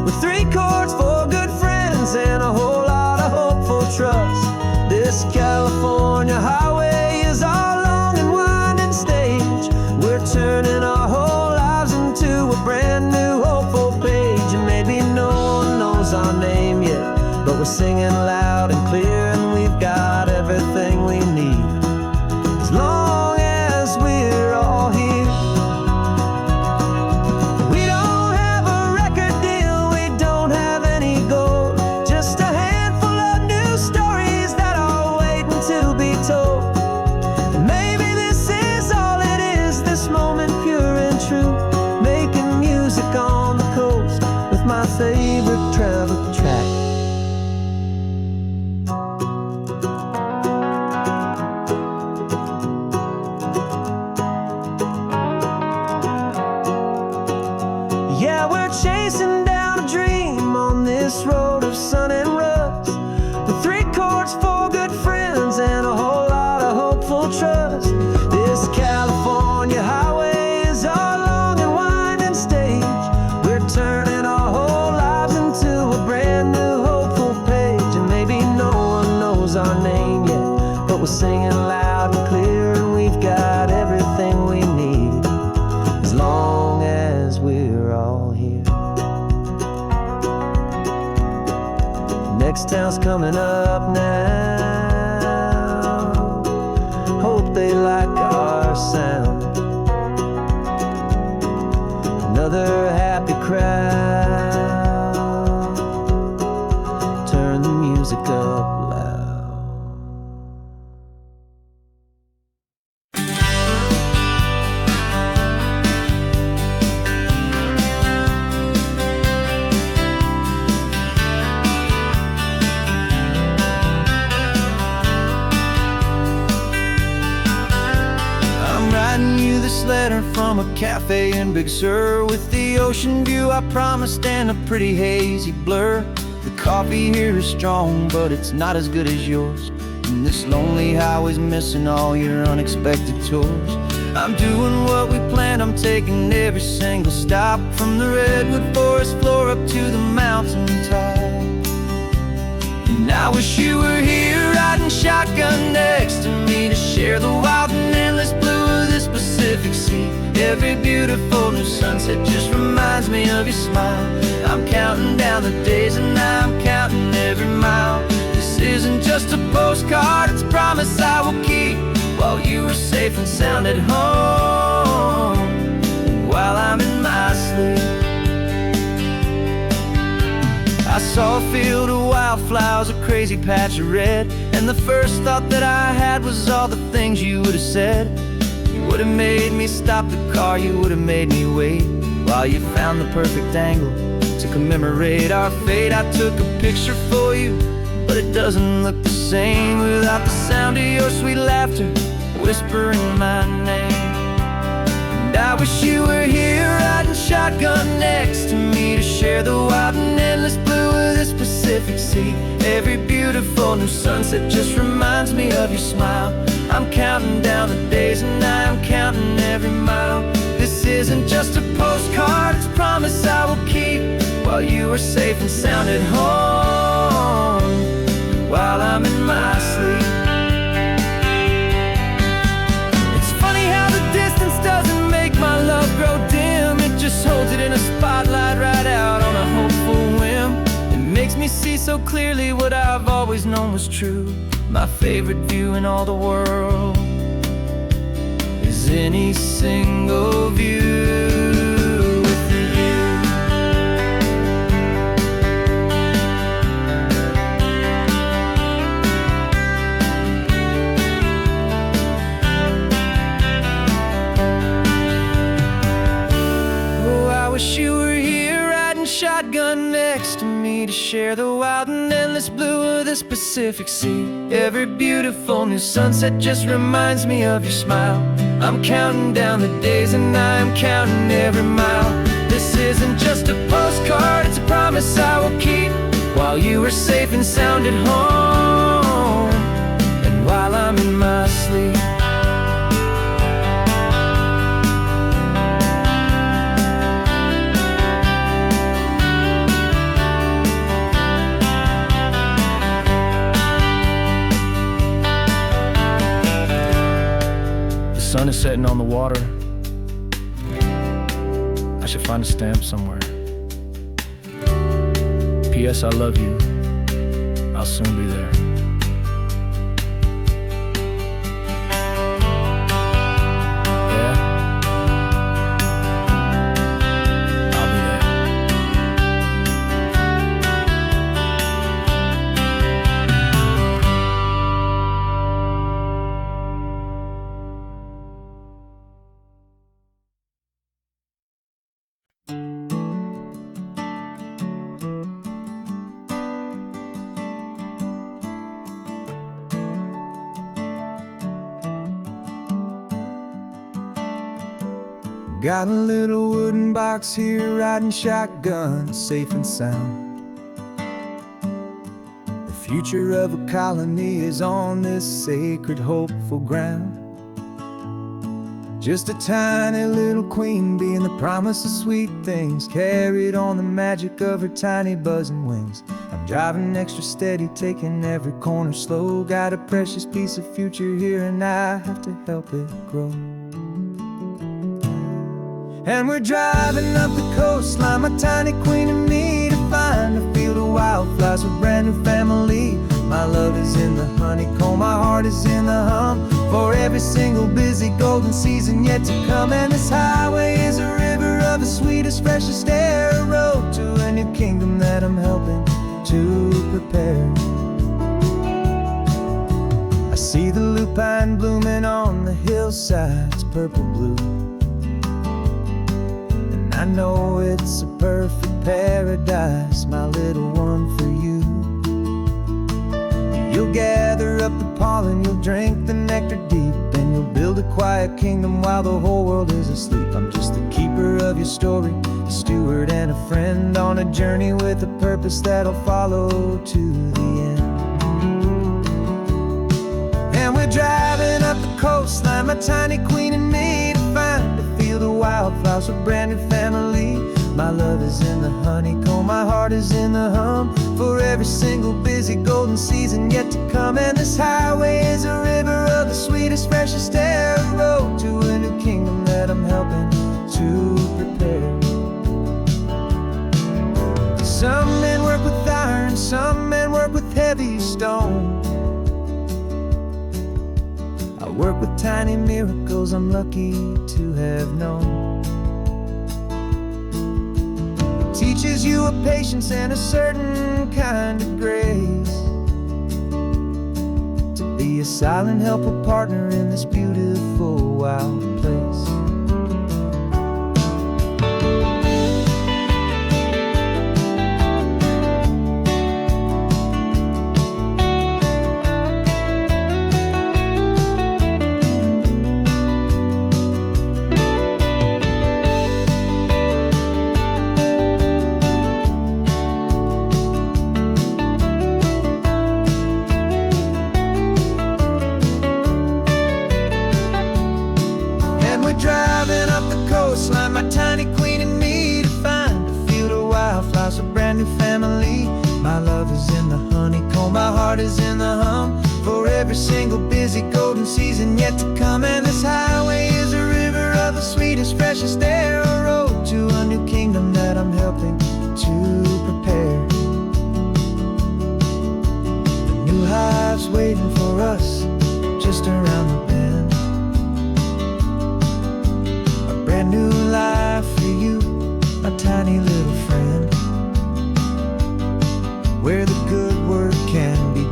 with 3 chords, 4 good friends, and a whole lot of hopeful trust. This California highway is our long and winding stage. We're turning our whole lives into a brand new hopeful page. And maybe no one knows our name yet, but we're singing loud and clear, and we've got everything we need, as long as we're all here. Stories this road of sun and rust, with 3 chords, 4 good friends, and a whole lot of hopeful trust. This California highway is our long and winding stage. We're turning our whole lives into a brand new hopeful page. And maybe no one knows our name yet, but we're singing loud and clear, and we've got everything we need, as long as we're all here. Next town's coming up now. Hope they like our sound. Another happy crowd. Turn the music up loud. Writing you this letter from a cafe in Big Sur, with the ocean view I promised and a pretty hazy blur. The coffee here is strong, but it's not as good as yours, and this lonely highway's missing all your unexpected tours. I'm doing what we planned, I'm taking every single stop, from the redwood forest floor up to the mountain top. And I wish you were here riding shotgun next to me, to share the wild and endless blue of this Pacific Sea. Every beautiful new sunset just reminds me of your smile. I'm counting down the days and I'm counting every mile. This isn't just a postcard, it's a promise I will keep, while you are safe and sound at home, and while I'm in my sleep. I saw a field of wildflowers, a crazy patch of red, and the first thought that I had was all the things you would have said. You would have made me stop the car, you would have made me wait, while you found the perfect angle to commemorate our fate. I took a picture for you, but it doesn't look the same without the sound of your sweet laughter whispering my name. And I wish you were here riding shotgun next to me, to share the wild and endless blue of this Pacific Sea. Every beautiful new sunset just reminds me of your smile. I'm counting down the days and I'm counting every mile. This isn't just a postcard, it's a promise I will keep, while you are safe and sound at home, while I'm in my sleep. It's funny how the distance doesn't make my love grow dim, it just holds it in a spotlight right out on a hopeful whim. It makes me see so clearly what I've always known was true. My favorite view in all the world is any single view with you. Oh, I wish you were here riding shotgun next to me, to share the wild and endless blue of this Pacific Sea. Every beautiful new sunset just reminds me of your smile. I'm counting down the days and I'm counting every mile. This isn't just a postcard, it's a promise I will keep, while you are safe and sound at home, and while I'm in my sleep. The sun is setting on the water. I should find a stamp somewhere. P.S. I love you. I'll soon be there. Yeah? I'll be there. Got a little wooden box here, riding shotgun, safe and sound. future of a colony is on this sacred, hopeful ground. Just a tiny little queen bee and the promise of sweet things, carried on the magic of her tiny buzzing wings. I'm driving extra steady, taking every corner slow. Got a precious piece of future here and I have to help it grow. And we're driving up the coastline, my tiny queen and me, to find a field of wildflowers with brand new family. My love is in the honeycomb, my heart is in the hum, for every single busy golden season yet to come. And this highway is a river of the sweetest, freshest air, a road to a new kingdom that I'm helping to prepare. I see the lupine blooming on the hillsides, purple blue, and I know it's a perfect paradise, my little one, for you. You'll gather up the pollen, you'll drink the nectar deep, and you'll build a quiet kingdom while the whole world is asleep. I'm just the keeper of your story, a steward and a friend, on a journey with a purpose that'll follow to the end. And we're driving up the coastline, my tiny queen and me, to find a field of wildflowers with brand new family. My love is in the honeycomb, my heart is in the hum, for every single busy golden season yet to come. And this highway is a river of the sweetest, freshest air, a road to a new kingdom that I'm helping to prepare. Some men work with iron, some men work with heavy stone. I work with tiny miracles I'm lucky to have known. Teaches you a patience and a certain kind of grace, to be a silent, helpful partner in this beautiful, wild place. Driving up the coastline, my tiny queen and me, to find a field of wildflowers, a brand new family. My love is in the honeycomb, my heart is in the hum, for every single busy golden season yet to come. And this highway is a river of the sweetest, freshest air, a road to a new kingdom that I'm helping to prepare. The new hive's waiting for us just around the bend. Brand new life for you, a tiny little friend, where the good work can begin.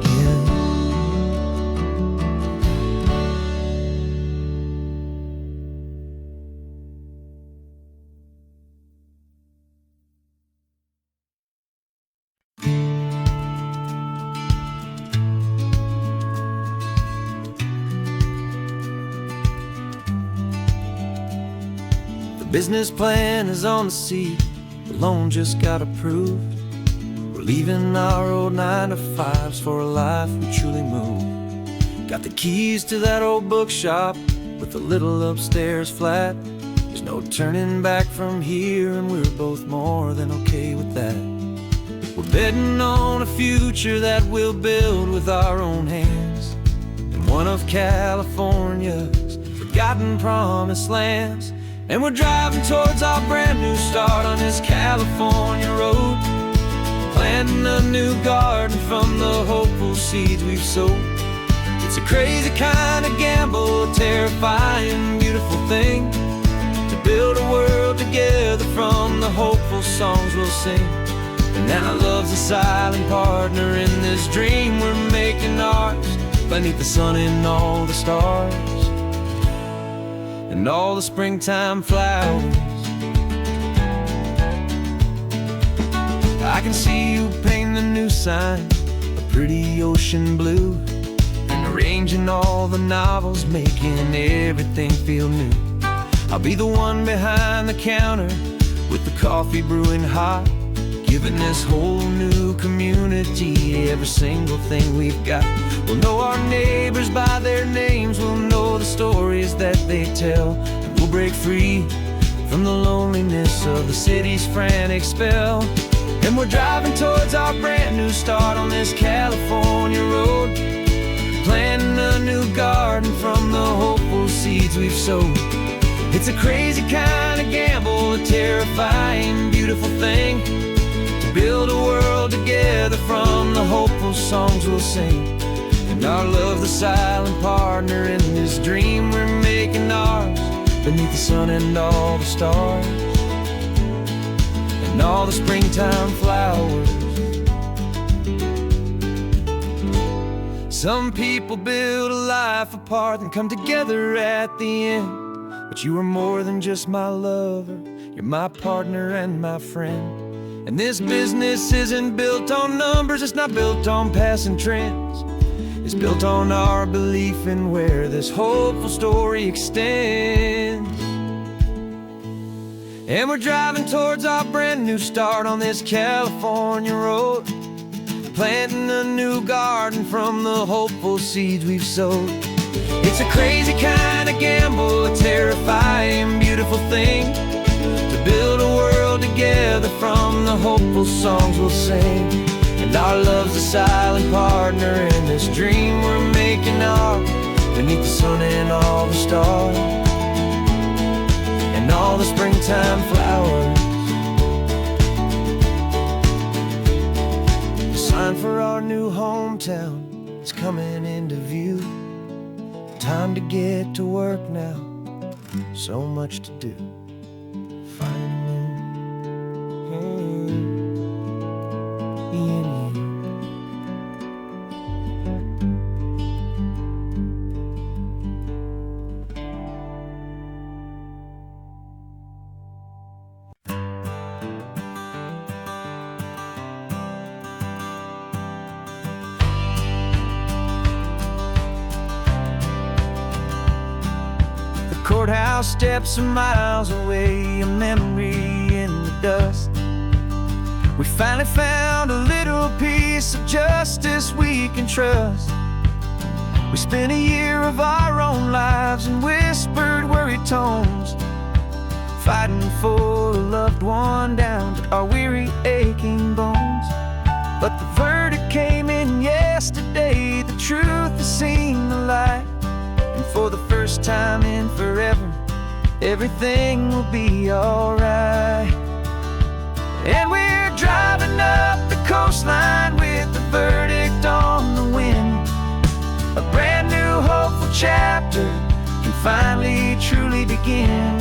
Business plan is on the seat, the loan just got approved. We're leaving our old 9-to-5s for a life we truly move. Got the keys to that old bookshop with the little upstairs flat. There's no turning back from here, and we're both more than okay with that. We're betting on a future that we'll build with our own hands, in one of California's forgotten promised lands. And we're driving towards our brand new start on this California road, planting a new garden from the hopeful seeds we've sowed. It's a crazy kind of gamble, a terrifying, beautiful thing, to build a world together from the hopeful songs we'll sing. And now love's a silent partner in this dream we're making ours, beneath the sun and all the stars and all the springtime flowers. I can see you painting a new sign, a pretty ocean blue, and arranging all the novels, making everything feel new. I'll be the one behind the counter with the coffee brewing hot, giving this whole new community every single thing we've got. We'll know our neighbors by their names, we'll know the stories that they tell, and we'll break free from the loneliness of the city's frantic spell. And we're driving towards our brand new start on this California road, planting a new garden from the hopeful seeds we've sowed. It's a crazy kind of gamble, a terrifying, beautiful thing, to build a world together from the hopeful songs we'll sing. And our love, the silent partner in this dream we're making ours, beneath the sun and all the stars, and all the springtime flowers. Some people build a life apart and come together at the end, but you are more than just my lover, you're my partner and my friend. And this business isn't built on numbers, it's not built on passing trends. It's built on our belief in where this hopeful story extends. And we're driving towards our brand new start on this California road, planting a new garden from the hopeful seeds we've sowed. It's a crazy kind of gamble, a terrifying, beautiful thing, to build a world together from the hopeful songs we'll sing. And our love's a silent partner in this dream we're making ours, beneath the sun and all the stars, and all the springtime flowers. The sign for our new hometown is coming into view. Time to get to work now, so much to do. Finding in you. Courthouse steps are miles away, a memory in the dust. We finally found a little piece of justice we can trust. We spent a year of our own lives in whispered, worried tones, fighting for a loved one down to our weary, aching bones. But the verdict came in yesterday, the truth has seen the light. And for the first time in forever, everything will be alright. And we're driving up the coastline with the verdict on the wind. A brand new hopeful chapter can finally truly begin.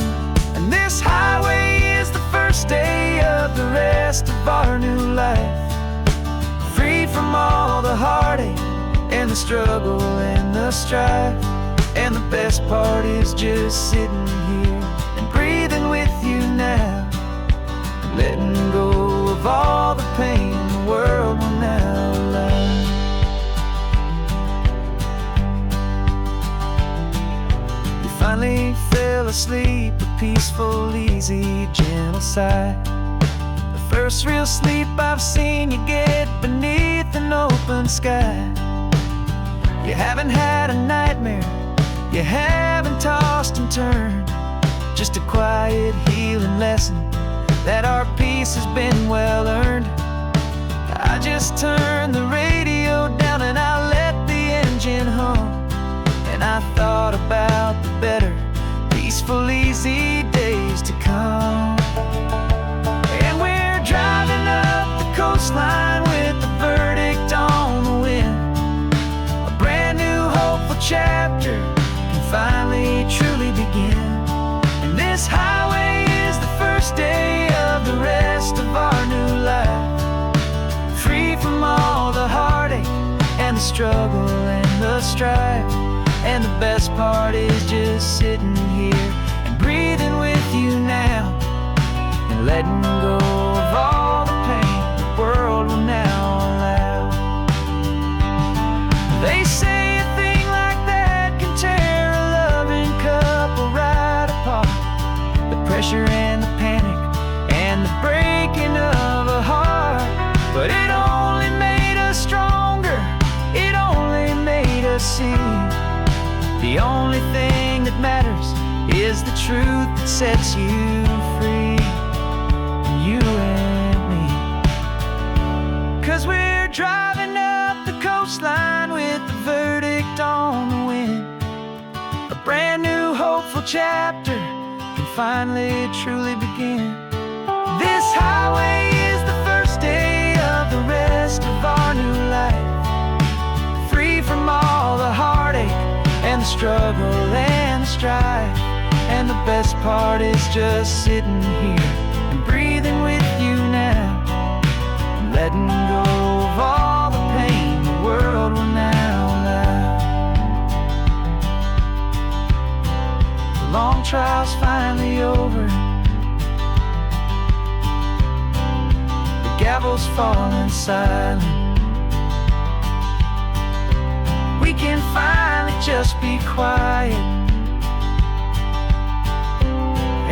And this highway is the first day of the rest of our new life, free from all the heartache and the struggle and the strife. And the best part is just sitting here and breathing with you now, letting go of all the pain the world will now allow. You finally fell asleep, a peaceful, easy, gentle sigh. The first real sleep I've seen you get beneath an open sky. You haven't had a nightmare, you haven't tossed and turned, just a quiet healing lesson that our peace has been well earned. I just turn the radio down and I let the engine hum, and I thought about the better, peaceful, easy days to come. And we're driving up the coastline with the verdict on the wind. A brand new hopeful chapter finally truly begin. And this highway is the first day of the rest of our new life, free from all the heartache and the struggle and the strife. And the best part is just sitting here and breathing with you now, and letting go of all the pain the world will now allow. They say a thing like that can tear a loving couple right apart. The pressure and the panic and the breaking of a heart but it only made us stronger. It only made us see the only thing that matters is the truth that sets you free, you and me. 'Cause we're driving up the coastline with the verdict on the wind. A brand new hopeful chapter can finally truly begin. This highway is the first day of the rest of our new life, free from all the heartache and the struggle and the strife. And the best part is just sitting here and breathing with you now, and letting go of all the pain the world will now allow. The long trial's finally over, the gavel's falling silent. We can finally just be quiet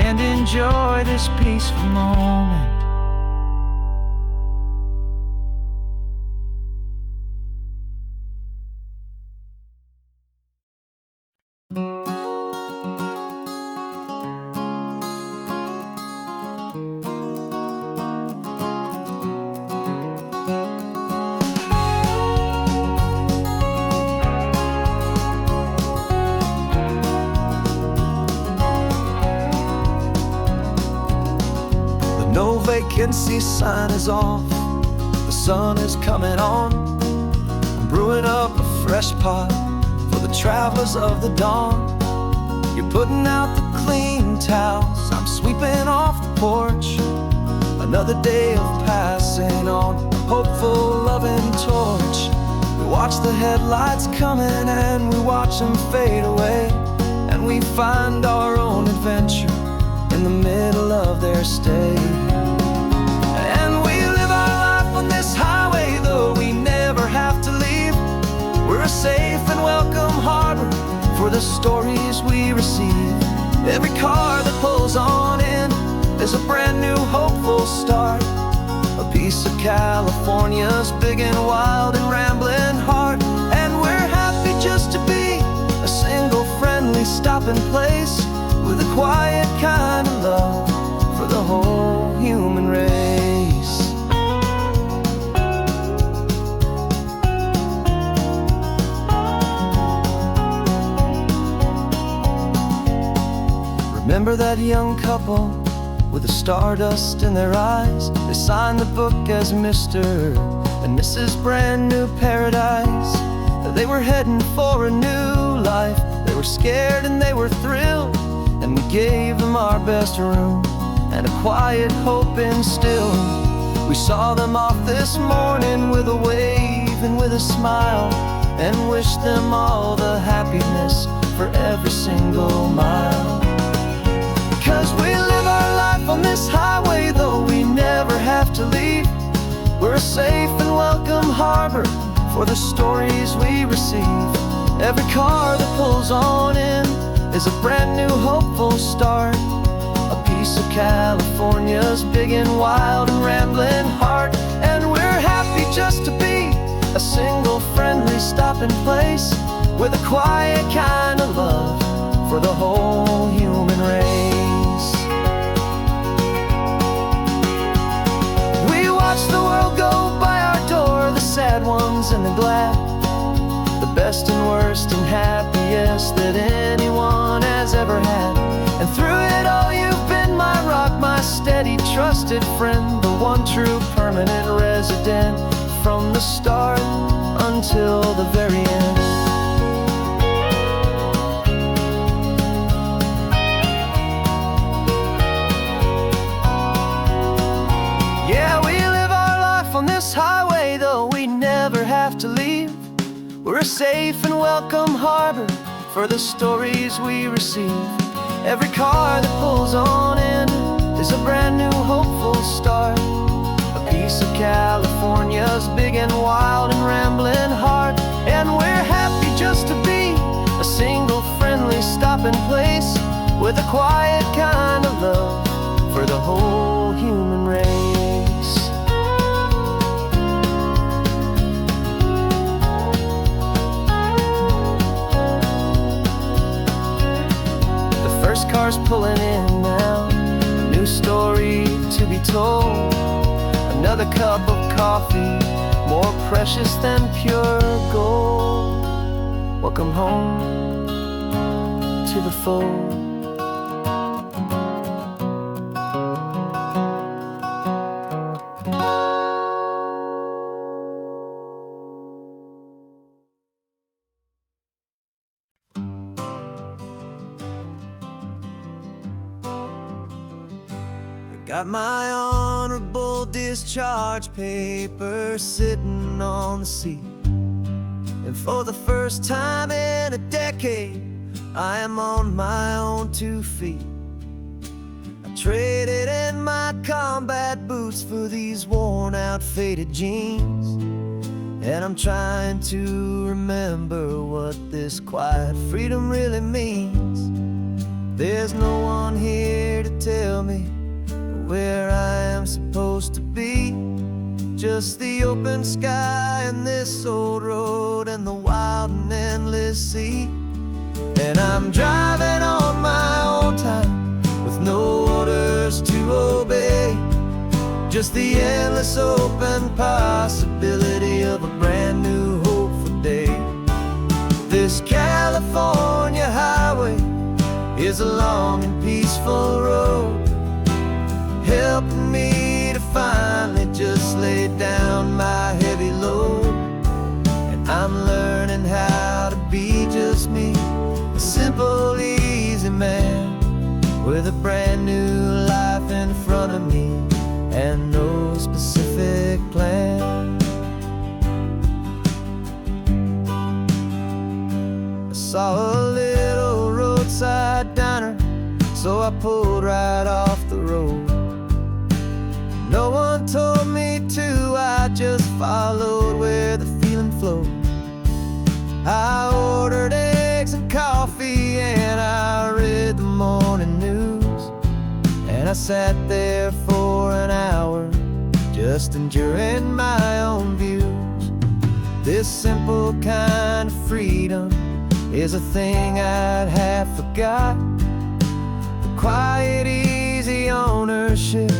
and enjoy this peaceful moment. No vacancy sign is off, the sun is coming on. I'm brewing up a fresh pot for the travelers of the dawn. You're putting out the clean towels, I'm sweeping off the porch. Another day of passing on, a hopeful, loving torch. We watch the headlights coming and we watch them fade away, and we find our own adventure in the middle of their stay. And we live our life on this highway, though we never have to leave. We're a safe and welcome harbor for the stories we receive. Every car that pulls on in is a brand new hopeful start, a piece of California's big and wild and rambling heart. And we're happy just to be a single friendly stopping place, with a quiet kind of love for the whole human race. Remember that young couple with the stardust in their eyes? They signed the book as Mr. and Mrs. Brand New Paradise. They were heading for a new life. They were scared and they were thrilled, and we gave them our best room and a quiet hope instilled. We saw them off this morning with a wave and with a smile, and wished them all the happiness for every single mile. 'Cause we live our life on this highway, though we never have to leave. We're a safe and welcome harbor for the stories we receive. Every car that pulls on in is a brand new hopeful start, a piece of California's big and wild and rambling heart. And we're happy just to be a single friendly stopping place, with a quiet kind of love for the whole human race. We watch the world go by our door, the sad ones and the glad, the best and worst and happiest that anyone has ever had. And through it all you've been my rock, my steady trusted friend, the one true permanent resident, from the start until the very end. Yeah, we live our life on this highway, though we never have to leave. We're a safe and welcome harbor for the stories we receive. Every car that pulls on in is a brand new hopeful start, a piece of California's big and wild and rambling heart. And we're happy just to be a single friendly stopping place, with a quiet kind of love for the whole human race. Another cup of coffee, more precious than pure gold. Welcome home to the fold. Got my honorable discharge paper sitting on the seat, and for the first time in a decade, I am on my own 2 feet. I traded in my combat boots for these worn out faded jeans, and I'm trying to remember what this quiet freedom really means. There's no one here to tell me where I am supposed to be, just the open sky and this old road and the wild and endless sea. And I'm driving on my own time with no orders to obey, just the endless open possibility of a brand new hopeful day. This California highway is a long and peaceful road, helping me to finally just lay down my heavy load. And I'm learning how to be just me, a simple, easy man with a brand new life in front of me and no specific plan. I saw a little roadside diner, so I pulled right off the road. No one told me to, I just followed where the feeling flowed. I ordered eggs and coffee and I read the morning news, and I sat there for an hour just enduring my own views. This simple kind of freedom is a thing I'd have forgot, the quiet, easy ownership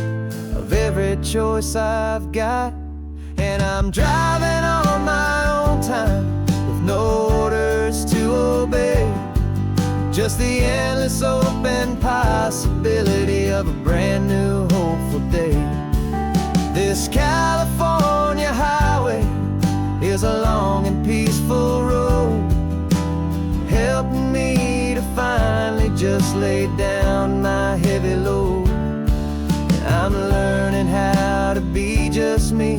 of every choice I've got. And I'm driving on my own time with no orders to obey, just the endless open possibility of a brand new hopeful day. This California highway is a long and peaceful road, helping me to finally just lay down my heavy load. I'm learning how to be just me,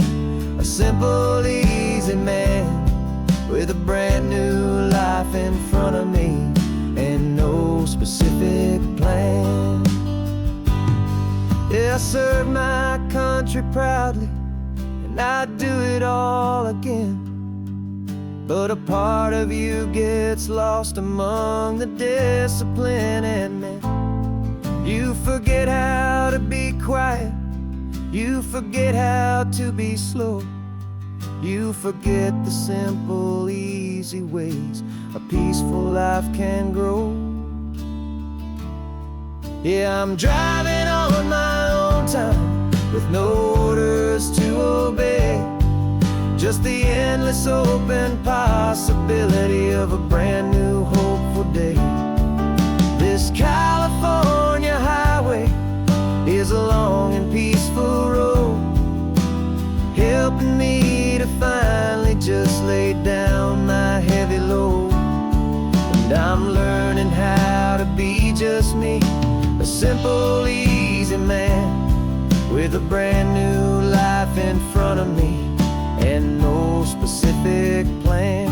a simple, easy man with a brand new life in front of me and no specific plan. Yeah, I serve my country proudly and I'd do it all again, but a part of you gets lost among the discipline and men. You forget how to be quiet, you forget how to be slow, you forget the simple, easy ways a peaceful life can grow. Yeah, I'm driving on my own time with no orders to obey, just the endless open possibility of a brand new hopeful day. This California highway is a long and peaceful road, helping me to finally just lay down my heavy load. And I'm learning how to be just me, a simple, easy man with a brand new life in front of me and no specific plan.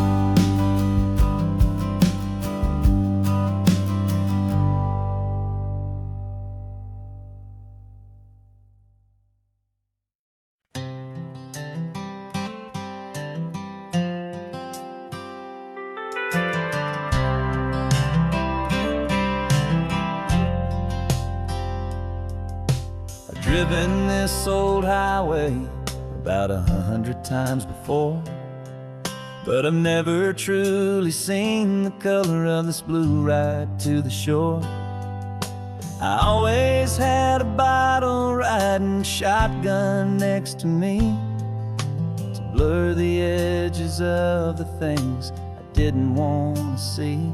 Driven this old highway about 100 times before, but I've never truly seen the color of this blue ride to the shore. I always had a bottle riding shotgun next to me to blur the edges of the things I didn't want to see.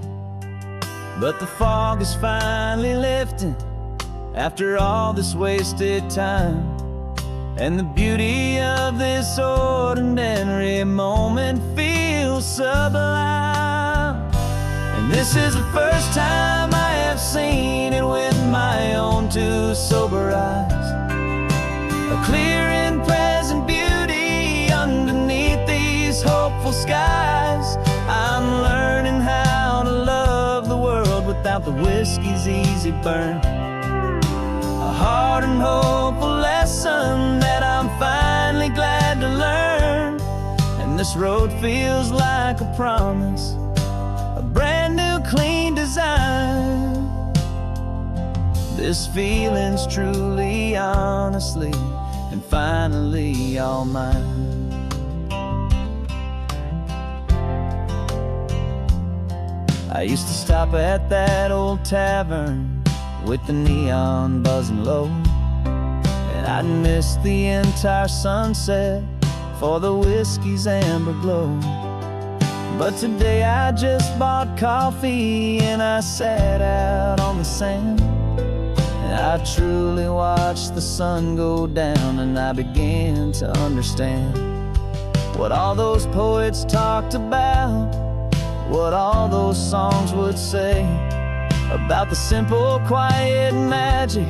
But the fog is finally lifting after all this wasted time, and the beauty of this ordinary moment feels sublime. And this is the first time I have seen it with my own two sober eyes. A clear and present beauty underneath these hopeful skies. I'm learning how to love the world without the whiskey's easy burn. A hard and hopeful lesson that I'm finally glad to learn. And this road feels like a promise, a brand new clean design. This feeling's truly, honestly, and finally all mine. I used to stop at that old tavern with the neon buzzing low, and I'd miss the entire sunset for the whiskey's amber glow. But today I just bought coffee and I sat out on the sand, and I truly watched the sun go down, and I began to understand what all those poets talked about, what all those songs would say about the simple, quiet magic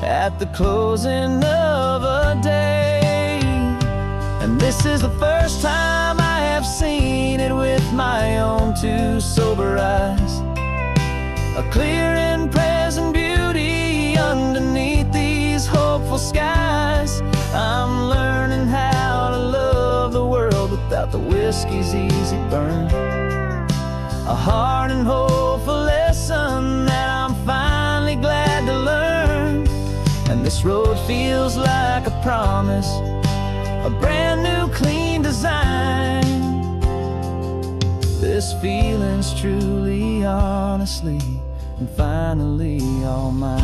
at the closing of a day. And this is the first time I have seen it with my own two sober eyes. A clear and present beauty underneath these hopeful skies. I'm learning how to love the world without the whiskey's easy burn. A hard and hopeful lesson that I'm finally glad to learn. And this road feels like a promise, a brand new clean design. This feeling's truly, honestly, and finally all mine.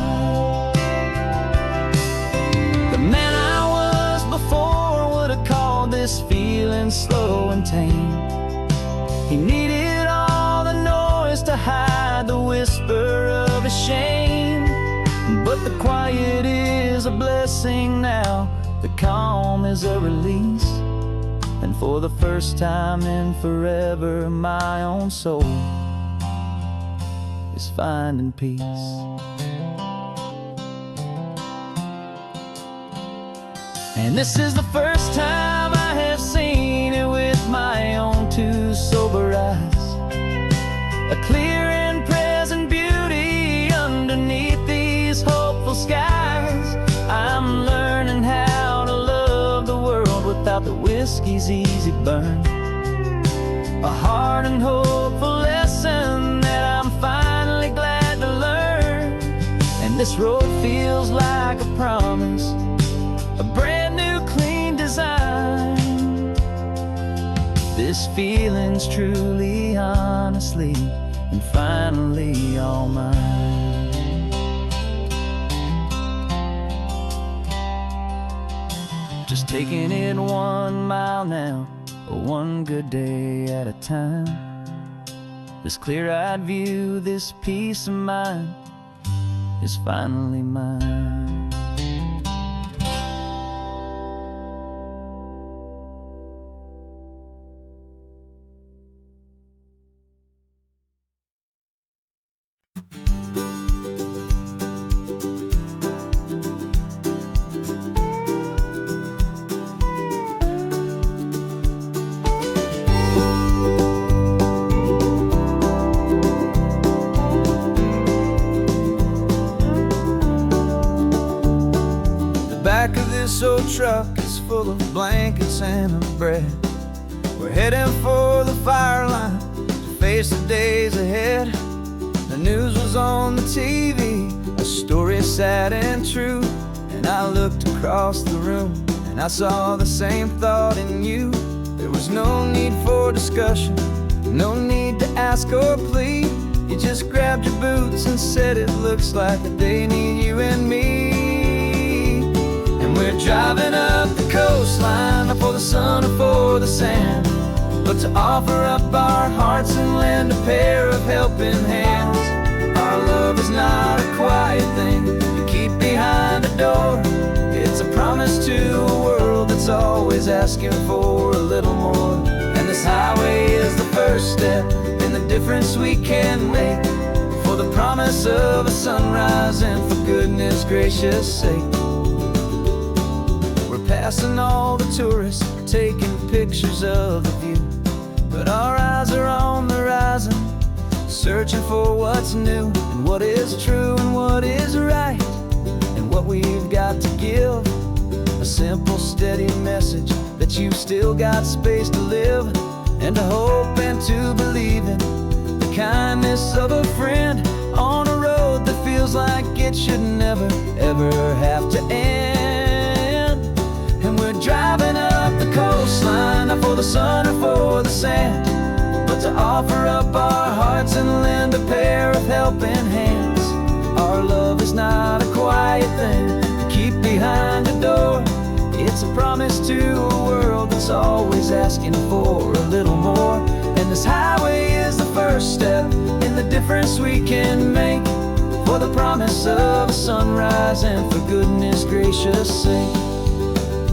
The man I was before would have called this feeling slow and tame. He needed all the noise to hide the whisper of his shame. But the quiet is a blessing now, the calm is a release. And for the first time in forever, my own soul is finding peace. And this is the first time I have seen it with my own two sober eyes. A clear and present beauty underneath these hopeful skies. I'm learning how to love the world without the whiskey's easy burn. A hard and hopeful lesson that I'm finally glad to learn. And this road feels like a promise, a brand new clean design. This feeling's truly, honestly, and finally all mine. Just taking it 1 mile now, one good day at a time. This clear-eyed view, this peace of mind is finally mine. Back of this old truck is full of blankets and of bread. We're heading for the fire line to face the days ahead. The news was on the TV, a story sad and true. And I looked across the room and I saw the same thought in you. There was no need for discussion, no need to ask or plead. You just grabbed your boots and said it looks like that they need you and me. And we're driving up the coastline, not for the sun or for the sand, but to offer up our hearts and lend a pair of helping hands. Our love is not a quiet thing you keep behind a door. It's a promise to a world that's always asking for a little more. And this highway is the first step in the difference we can make, for the promise of a sunrise and for goodness gracious sake. We're passing all the tourists, taking pictures of the view, but our eyes are on the horizon, searching for what's new and what is true and what is right, and what we've got to give. A simple, steady message that you've still got space to live, and to hope and to believe in the kindness of a friend on a road that feels like it should never, ever have to end. And we're driving up the coastline, not for the sun or for the sand, but to offer up our hearts and lend a pair of helping hands. Our love is not a quiet thing to keep behind a door. It's a promise to a world that's always asking for a little more. And this highway is the first step in the difference we can make, for the promise of a sunrise and for goodness gracious sake.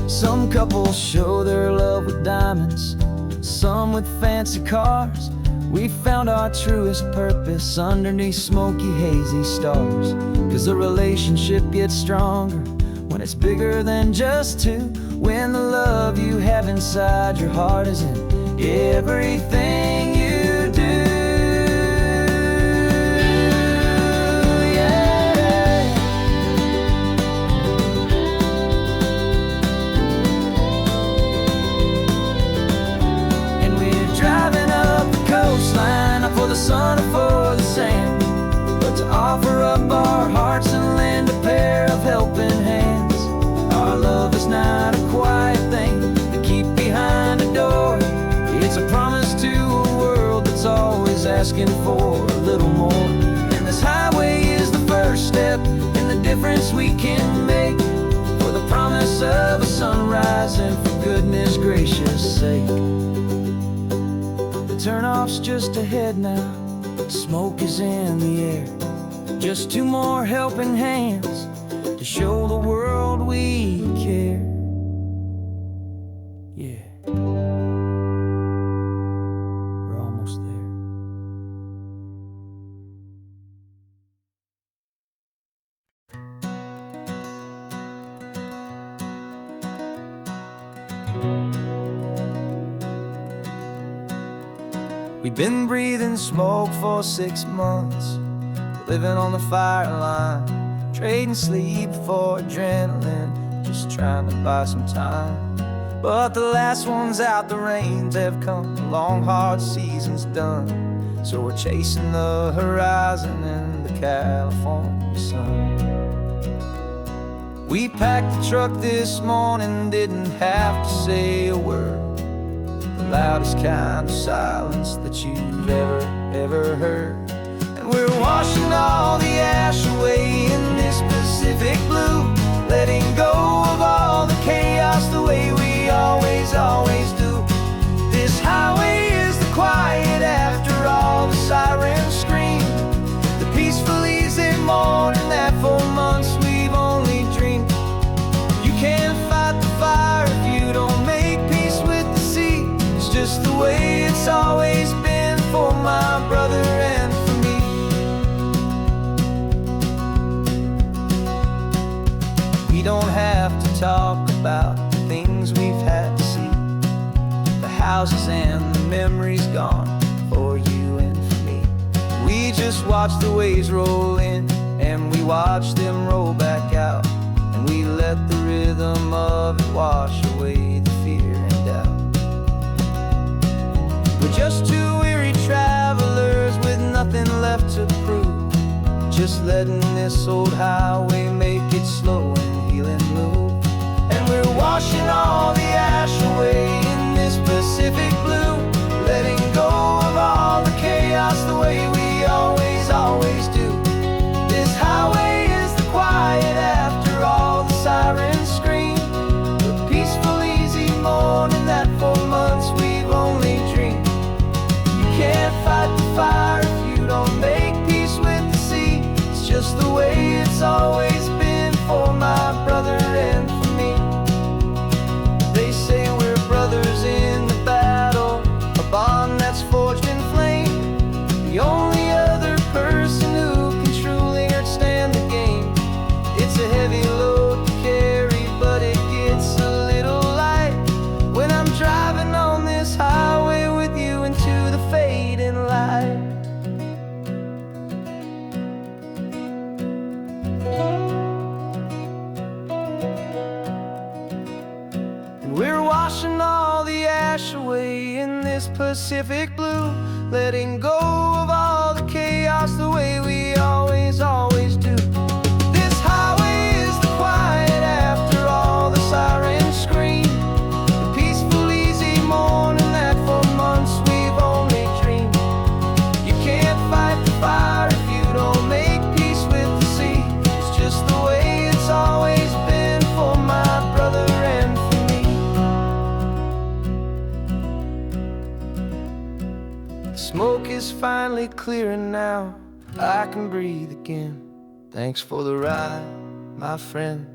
Some couples show their love with diamonds, some with fancy cars. We found our truest purpose underneath smoky, hazy stars. 'Cause the relationship gets stronger when it's bigger than just two, when the love you have inside your heart is in everything you do. Not for the sun or for the sand, but to offer up our hearts and lend a pair of helping hands. Our love is not a quiet thing to keep behind a door. It's a promise to a world that's always asking for a little more. And this highway is the first step in the difference we can make, for the promise of a sunrise and for goodness gracious sake. Turnoff's just ahead now, smoke is in the air. Just two more helping hands to show the world we care. Yeah, we're almost there. We've been breathing smoke for 6 months, living on the fire line, trading sleep for adrenaline, just trying to buy some time. But the last one's out, the rains have come, the long hard season's done. So we're chasing the horizon in the California sun. We packed the truck this morning, didn't have to say a word, the loudest kind of silence that you've ever heard. And we're washing all the ash away in this Pacific blue, letting go of all the chaos the way we always do. This highway is the quiet after all the sirens scream, the peaceful easy morning that for months we've only dreamed. You can't fight the fire if you don't make peace with the sea. It's just the way it's always been for my brother and for me. We don't have to talk about the things we've had to see, the houses and the memories gone for you and for me. We just watch the waves roll in and we watch them roll back out, and we let the rhythm of it wash away the fear and doubt. We're just two weary travelers with nothing left to prove, just letting this old highway make it slow and healing move. And we're washing all the ash away in this Pacific blue, letting go of all the chaos the way we always We're washing all the ash away in this Pacific blue, letting go of all the chaos the way we always do. This highway is the quiet after all the sirens scream, the peaceful, easy morning that for months we've only dreamed. You can't fight the fire if you don't make peace with the sea. It's just the way it's always been for my brother and for me. The smoke is finally clearing now, I can breathe again. Thanks for the ride, my friend,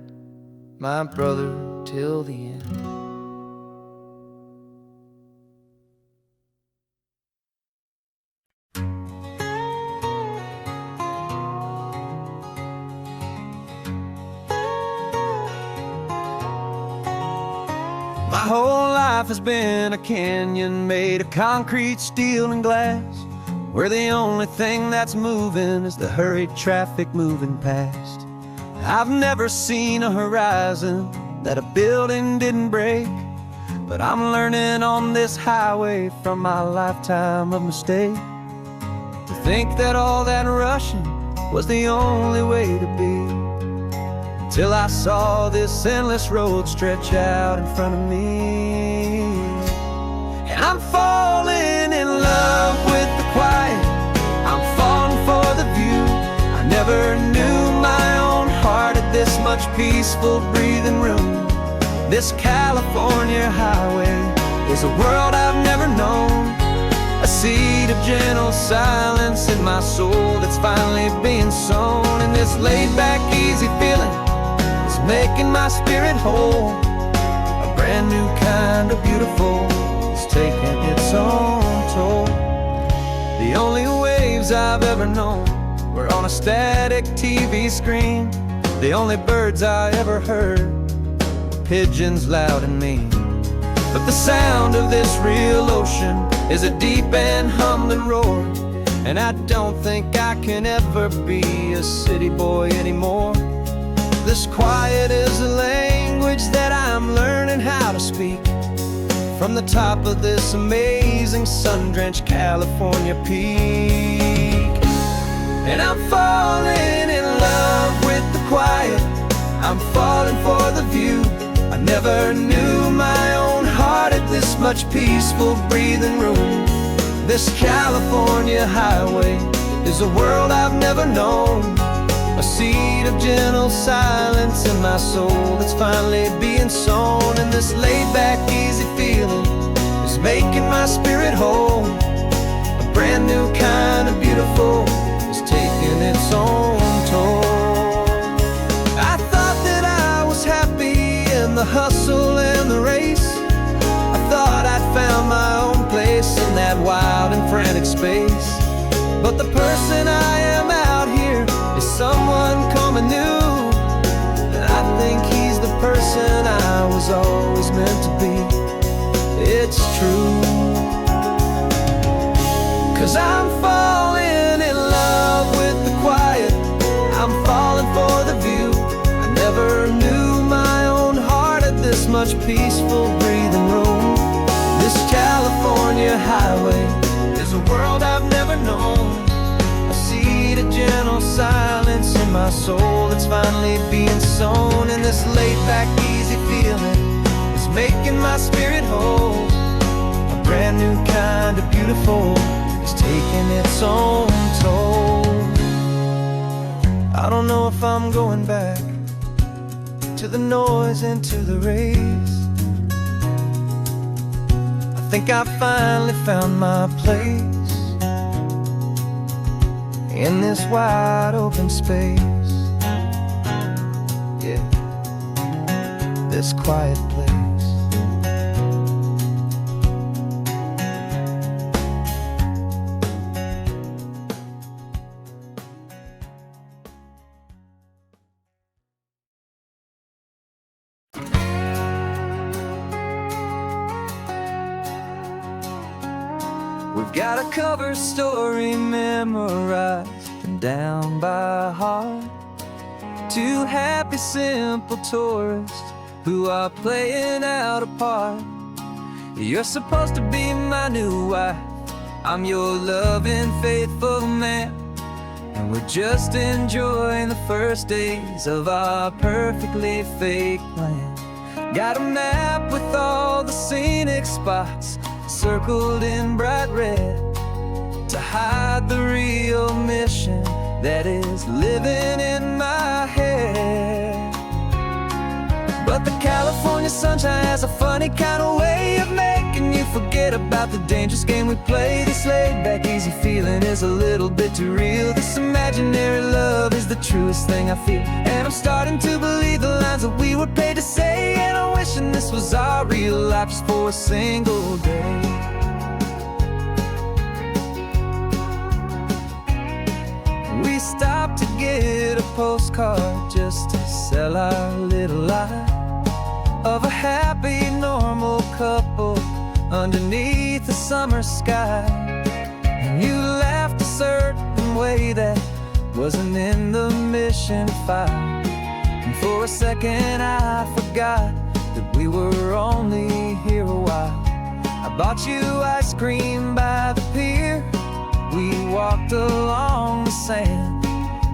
my brother, till the end. My whole life has been a canyon made of concrete, steel, and glass, where the only thing that's moving is the hurried traffic moving past. I've never seen a horizon that a building didn't break, but I'm learning on this highway from my lifetime of mistake to think that all that rushing was the only way to be. Till I saw this endless road stretch out in front of me, and I'm falling in love with the quiet, I'm falling for the view. I never knew my own heart had this much peaceful breathing room. This California highway is a world I've never known, a seed of gentle silence in my soul that's finally being sown. And this laid-back, easy feeling is making my spirit whole. A brand new kind of beautiful is taking its own toll. The only waves I've ever known were on a static TV screen. The only birds I ever heard were pigeons loud and mean. But the sound of this real ocean is a deep and humbling roar, and I don't think I can ever be a city boy anymore. This quiet is a language that I'm learning how to speak from the top of this amazing sun-drenched California peak. And I'm falling in love with the quiet, I'm falling for the view. I never knew my own heart had this much peaceful breathing room. This California highway is a world I've never known, a seed of gentle silence in my soul that's finally being sown. And this laid-back, easy feeling is making my spirit whole. A brand new kind of beautiful is taking its own toll. I thought that I was happy in the hustle and the race. I thought I'd found my own place in that wild and frantic space. But the person I am out here is someone coming new, and I think he's the person I was always meant to be. It's true, 'cause I'm falling in love with the quiet, I'm falling for the view. I never knew my own heart had this much peaceful breathing room. This California highway is a world I've never known, a seed of gentle silence in my soul that's finally being sown. And this laid-back, easy feeling is making my spirit whole. A brand new kind of beautiful is taking its own toll. I don't know if I'm going back to the noise and to the race. I think I finally found my place in this wide open space. Yeah, this quiet place. We've got a cover story memorized and down by heart. Two happy, simple tourists who are playing out a part. You're supposed to be my new wife. I'm your loving, faithful man, and we're just enjoying the first days of our perfectly fake plan. Got a map with all the scenic spots circled in bright red to hide the real mission that is living in my head. But the California sunshine has a funny kind of way of making you forget about the dangerous game we play. This laid-back, easy feeling is a little bit too real. This imaginary love is the truest thing I feel, and I'm starting to believe the lines that we were paid to say. And I'm wishing this was our real life just for a single day. We stopped to get a postcard just to sell our little lie of a happy, normal couple underneath the summer sky. And you laughed a certain way that wasn't in the mission file, and for a second I forgot that we were only here a while. I bought you ice cream by the pier. We walked along the sand,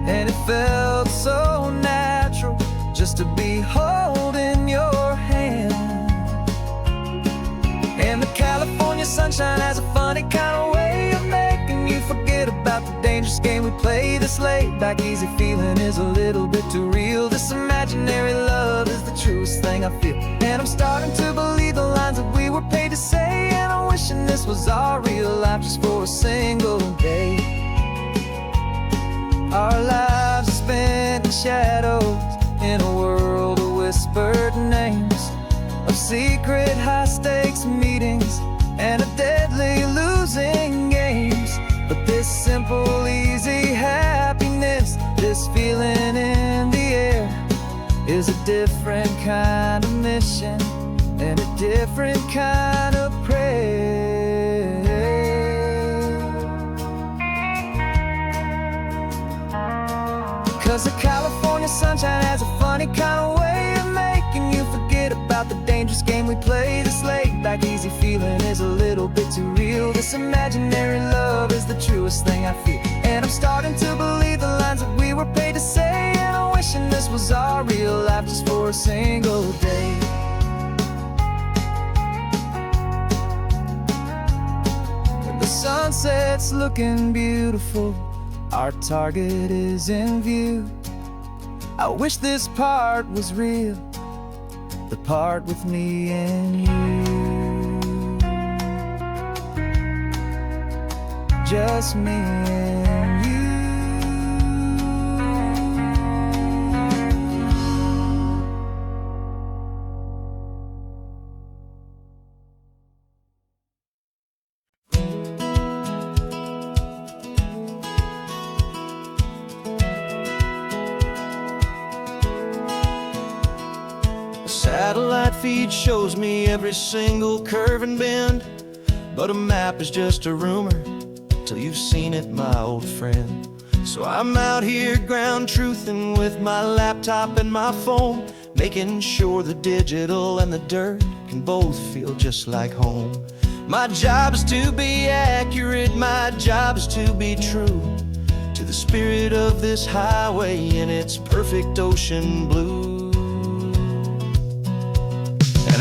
and it felt so natural just to be holding your hand. And the California sunshine has a funny kind of way of making you forget about the dangerous game we play. This laid-back, easy feeling is a little bit too real. This imaginary love is the truest thing I feel, and I'm starting to believe the lines that we were paid to say. And I'm wishing this was our real life just for a single day. Our lives are spent in shadows, in a world of whispered names, of secret high-stakes meetings and of deadly losing games. But this simple, easy happiness, this feeling in the air, is a different kind of mission and a different kind of prayer. 'Cause the California sunshine has a funny kind of way of making you forget about the dangerous game we play. This laid-back, easy feeling is a little bit too real. This imaginary love is the truest thing I feel, and I'm starting to believe the lines that we were paid to say. And I'm wishing this was our real life just for a single day. When the sunset's looking beautiful, our target is in view. I wish this part was real, the part with me and you. Just me and you. Satellite feed shows me every single curve and bend, but a map is just a rumor till you've seen it, my old friend. So I'm out here ground truthing with my laptop and my phone, making sure the digital and the dirt can both feel just like home. My job is to be accurate, my job is to be true to the spirit of this highway in its perfect ocean blue.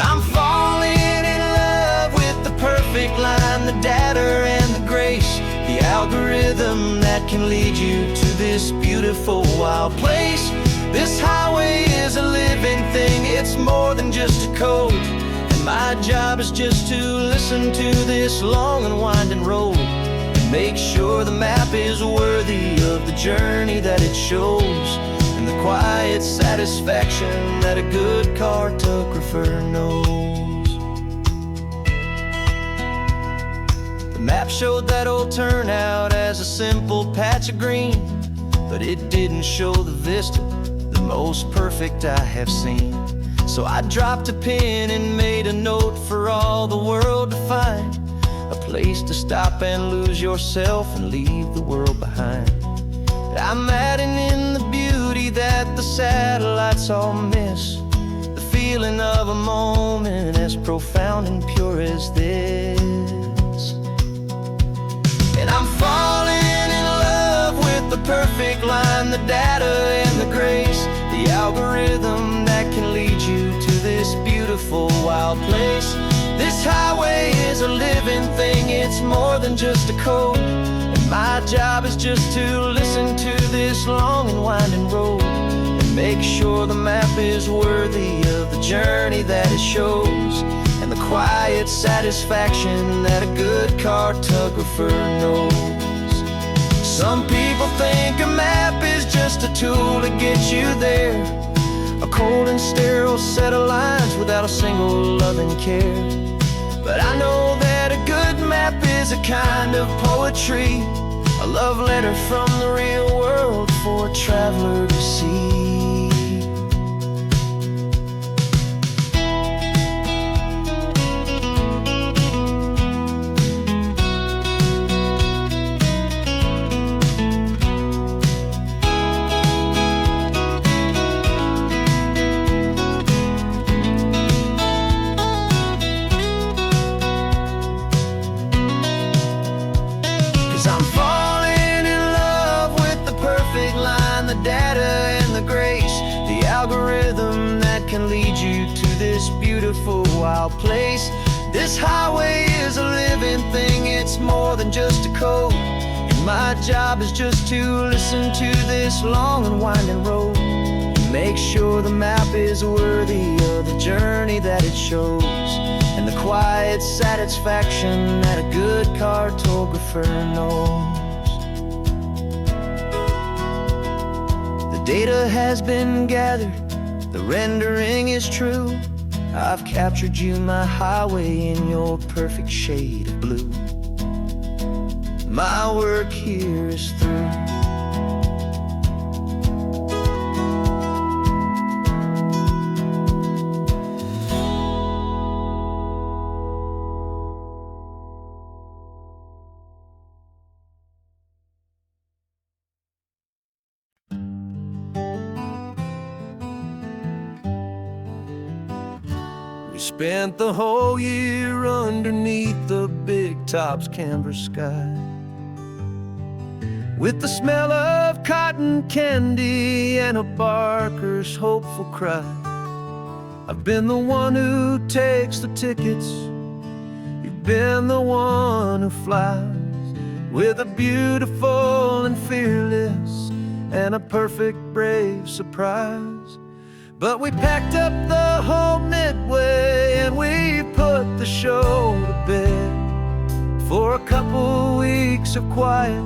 I'm falling in love with the perfect line, the data and the grace, the algorithm that can lead you to this beautiful wild place. This highway is a living thing, it's more than just a code, and my job is just to listen to this long and winding road and make sure the map is worthy of the journey that it shows, and the quiet satisfaction that a good cartographer knows. The map showed that old turnout as a simple patch of green, but it didn't show the vista, the most perfect I have seen. So I dropped a pin and made a note for all the world to find, a place to stop and lose yourself and leave the world behind. I'm adding in the beauty that the satellites all miss, the feeling of a moment as profound and pure as this. And I'm falling in love with the perfect line, the data and the grace, the algorithm that can lead you to this beautiful wild place. This highway is a living thing, it's more than just a code. And my job is just to listen to this long and winding road and make sure the map is worthy of the journey that it shows, and the quiet satisfaction that a good cartographer knows. Some people think a map is just a tool to get you there, a cold and sterile set of lines without a single loving care. But I know that a good map is a kind of poetry, a love letter from the real world for a traveler to see. I'm falling in love with the perfect line, the data and the grace, the algorithm that can lead you to this beautiful wild place. This highway is a living thing, it's more than just a code. And my job is just to listen to this long and winding road and make sure the map is worthy of the journey that it shows, and the quiet satisfaction that a good cartographer knows. The data has been gathered, the rendering is true. I've captured you, my highway, in your perfect shade of blue. My work here is through. Spent the whole year underneath the big top's canvas sky, with the smell of cotton candy and a barker's hopeful cry. I've been the one who takes the tickets, you've been the one who flies, with a beautiful and fearless and a perfect brave surprise. But we packed up the whole Midway and we put the show to bed for a couple weeks of quiet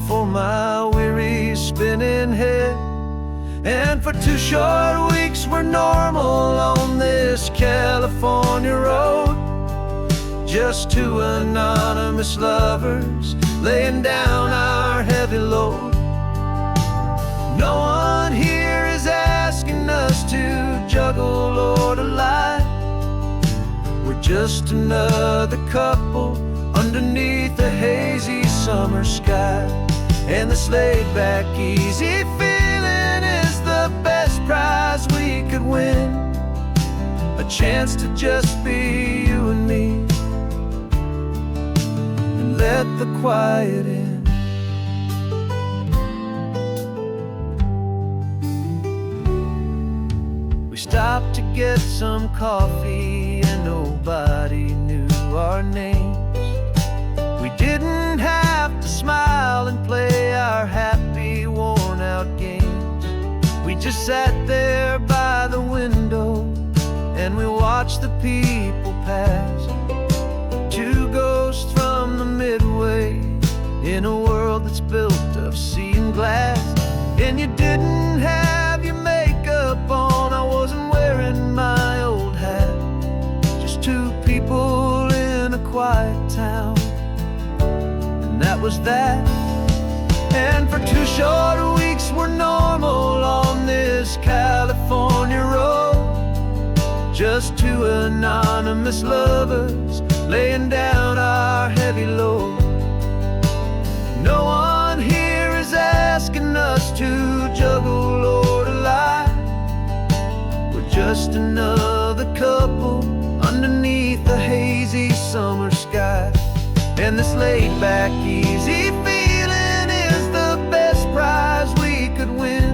for my weary spinning head. And for 2 short weeks we're normal on this California road, just 2 anonymous lovers laying down our heavy load. No one here is asking us to juggle or to lie. We're just another couple underneath a hazy summer sky. And this laid-back, easy feeling is the best prize we could win, a chance to just be you and me, and let the quiet in. Stopped to get some coffee and nobody knew our names. We didn't have to smile and play our happy worn out games. We just sat there by the window and we watched the people pass, 2 ghosts from the Midway in a world that's built of sea and glass. And you didn't have your makeup on, I wasn't wearing my old hat, just 2 people in a quiet town, and that was that. And for 2 short weeks we're normal on this California road, just 2 anonymous lovers laying down our heavy load. No one here is asking us to juggle or to lie. We're just another couple underneath the hazy summer sky. And this laid-back, easy feeling is the best prize we could win.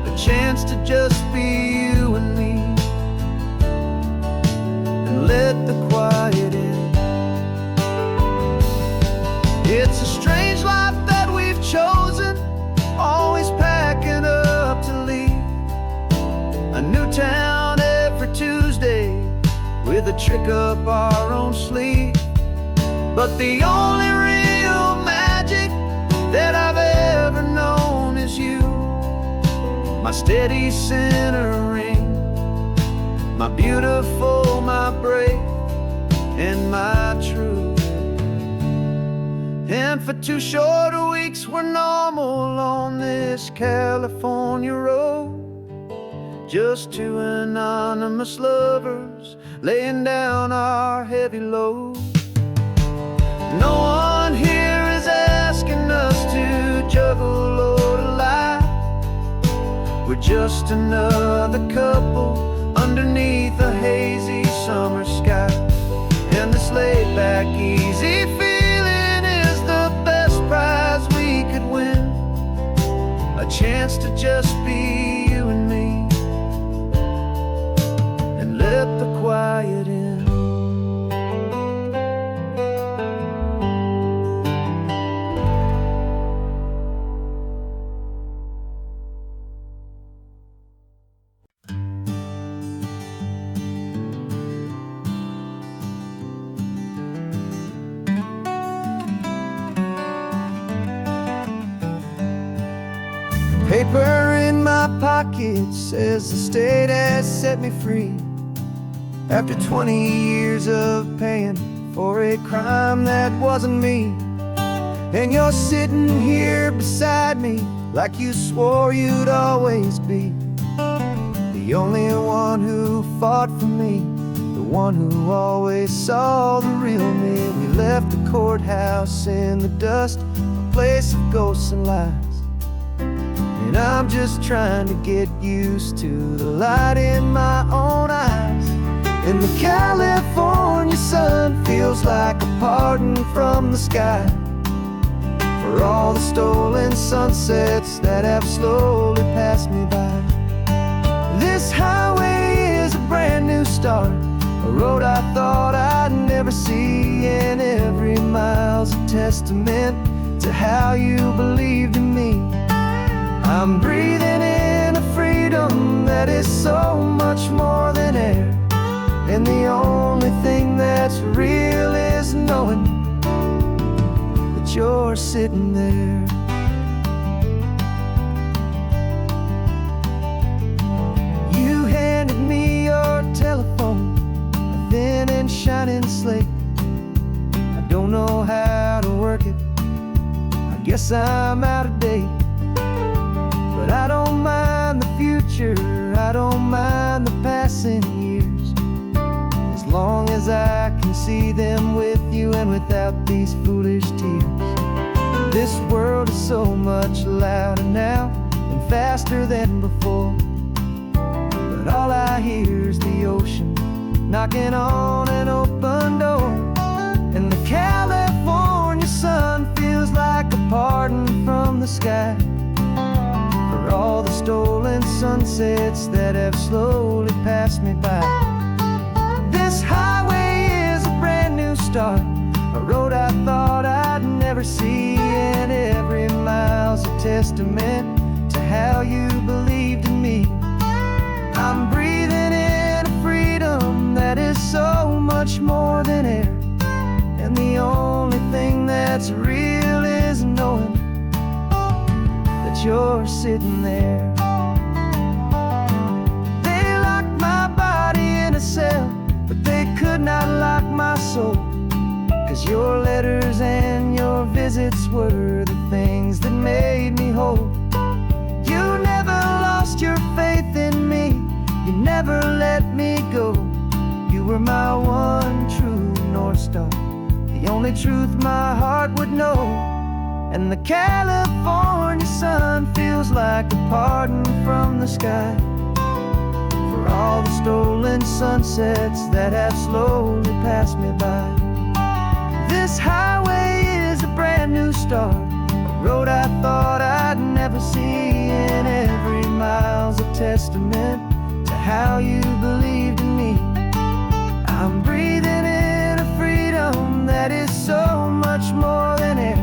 A chance to just be you and me, and let the quiet in. It's a strange life that we've chosen, always packing up to leave. A new town every Tuesday, with a trick up our own sleeve. But the only real magic that I've ever known is you, my steady centering, my beautiful, my brave, and my true. And for 2 short weeks we're normal on this California road, just 2 anonymous lovers laying down our heavy load. No one here is asking us to juggle or to lie. We're just another couple underneath a hazy summer sky. And this laid-back, easy feeling is the best prize we could win. A chance to just be you and me, and let the quiet in. Paper in my pocket says the state has set me free, after 20 years of paying for a crime that wasn't me. And you're sitting here beside me like you swore you'd always be, the only one who fought for me, the one who always saw the real me. We left the courthouse in the dust, a place of ghosts and lies. And I'm just trying to get used to the light in my own eyes. And the California sun feels like a pardon from the sky for all the stolen sunsets that have slowly passed me by. This highway is a brand new start, a road I thought I'd never see. And every mile's a testament to how you believed in me. I'm breathing in a freedom that is so much more than air. And the only thing that's real is knowing that you're sitting there. You handed me your telephone, a thin and shining slate. I don't know how to work it, I guess I'm out of date. But I don't mind the future, I don't mind the passing years, as long as I can see them with you and without these foolish tears. This world is so much louder now and faster than before, but all I hear is the ocean knocking on an open door. And the California sun feels like a pardon from the sky for all the stolen sunsets that have slowly passed me by. This highway is a brand new start, a road I thought I'd never see. And every mile's a testament to how you believed in me. I'm breathing in a freedom that is so much more than air. And the only thing that's real is knowing that you're sitting there. They locked my body in a cell, but they could not lock my soul, 'cause your letters and your visits were the things that made me whole. You never lost your faith in me, you never let me go. You were my one true North Star, the only truth my heart would know. And the California sun feels like a pardon from the sky for all the stolen sunsets that have slowly passed me by. This highway is a brand new start, a road I thought I'd never see, and every mile's a testament to how you believed in me. I'm breathing in a freedom that is so much more than air,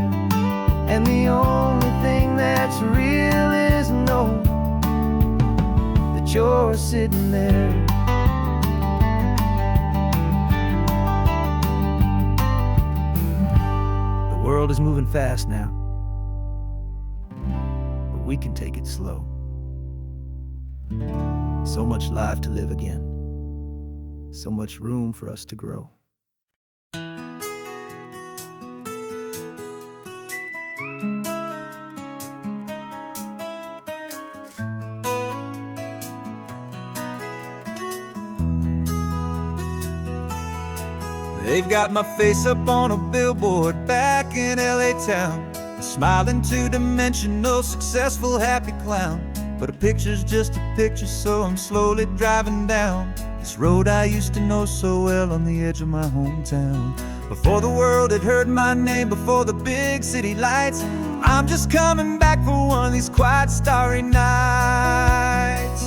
and the only thing that's real is knowing that you're sitting there. The world is moving fast now, but we can take it slow. So much life to live again, so much room for us to grow. They've got my face up on a billboard back in LA town, a smiling two-dimensional, successful, happy clown. But a picture's just a picture, so I'm slowly driving down this road I used to know so well on the edge of my hometown. Before the world had heard my name, before the big city lights, I'm just coming back for one of these quiet, starry nights.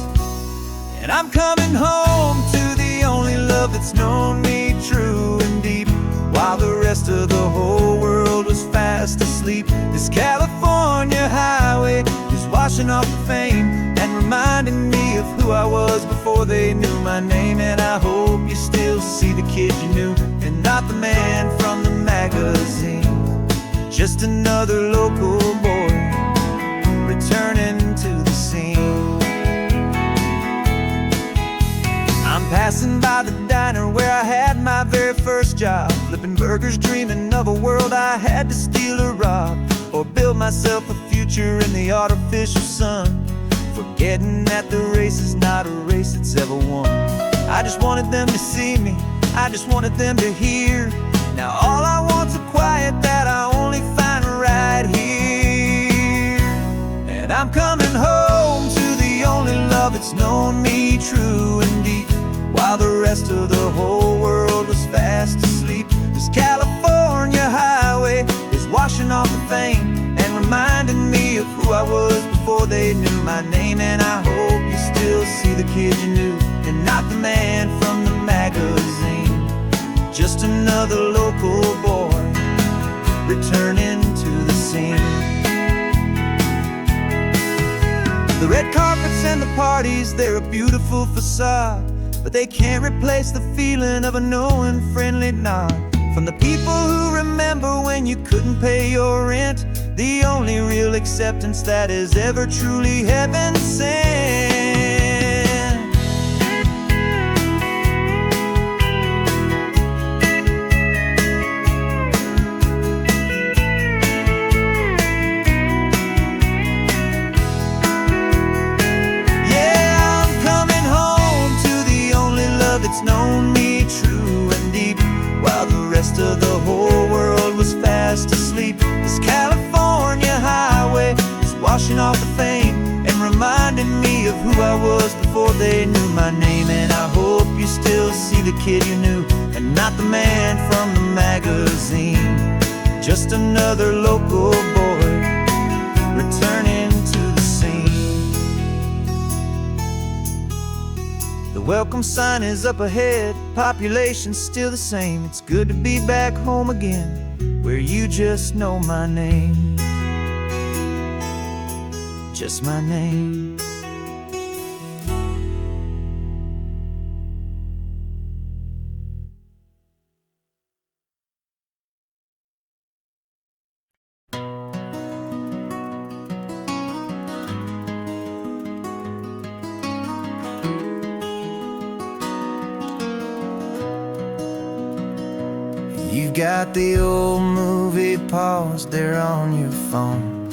And I'm coming home to the only love that's known me true and deep, while the rest of the whole world was fast asleep. This California highway is washing off the fame and reminding me of who I was before they knew my name. And I hope you still see the kid you knew, and not the man from the magazine. Just another local boy returning to the scene. I'm passing by the diner where I had my very first job, flipping burgers, dreaming of a world I had to steal or rob, or build myself a future in the artificial sun, forgetting that the race is not a race that's ever won. I just wanted them to see me, I just wanted them to hear. Now all I want's a quiet that I only find right here. And I'm coming home to the only love that's known me true and deep, while the rest of the whole world was fast asleep. This California highway is washing off the fame and reminding me of who I was before they knew my name. And I hope you still see the kid you knew, and not the man from the magazine. Just another local boy returning to the scene. The red carpets and the parties, they're a beautiful facade, but they can't replace the feeling of a knowing, friendly nod from the people who remember when you couldn't pay your rent. The only real acceptance that is ever truly heaven sent. Yeah, I'm coming home to the only love that's known me true and deep, while the rest of the whole world was fast asleep. This California highway is washing off the fame and reminding me of who I was before they knew my name. And I hope you still see the kid you knew, and not the man from the magazine. Just another local boy returning to the scene. The welcome sign is up ahead, population's still the same. It's good to be back home again, where you just know my name. Just my name. You got the old movie paused there on your phone,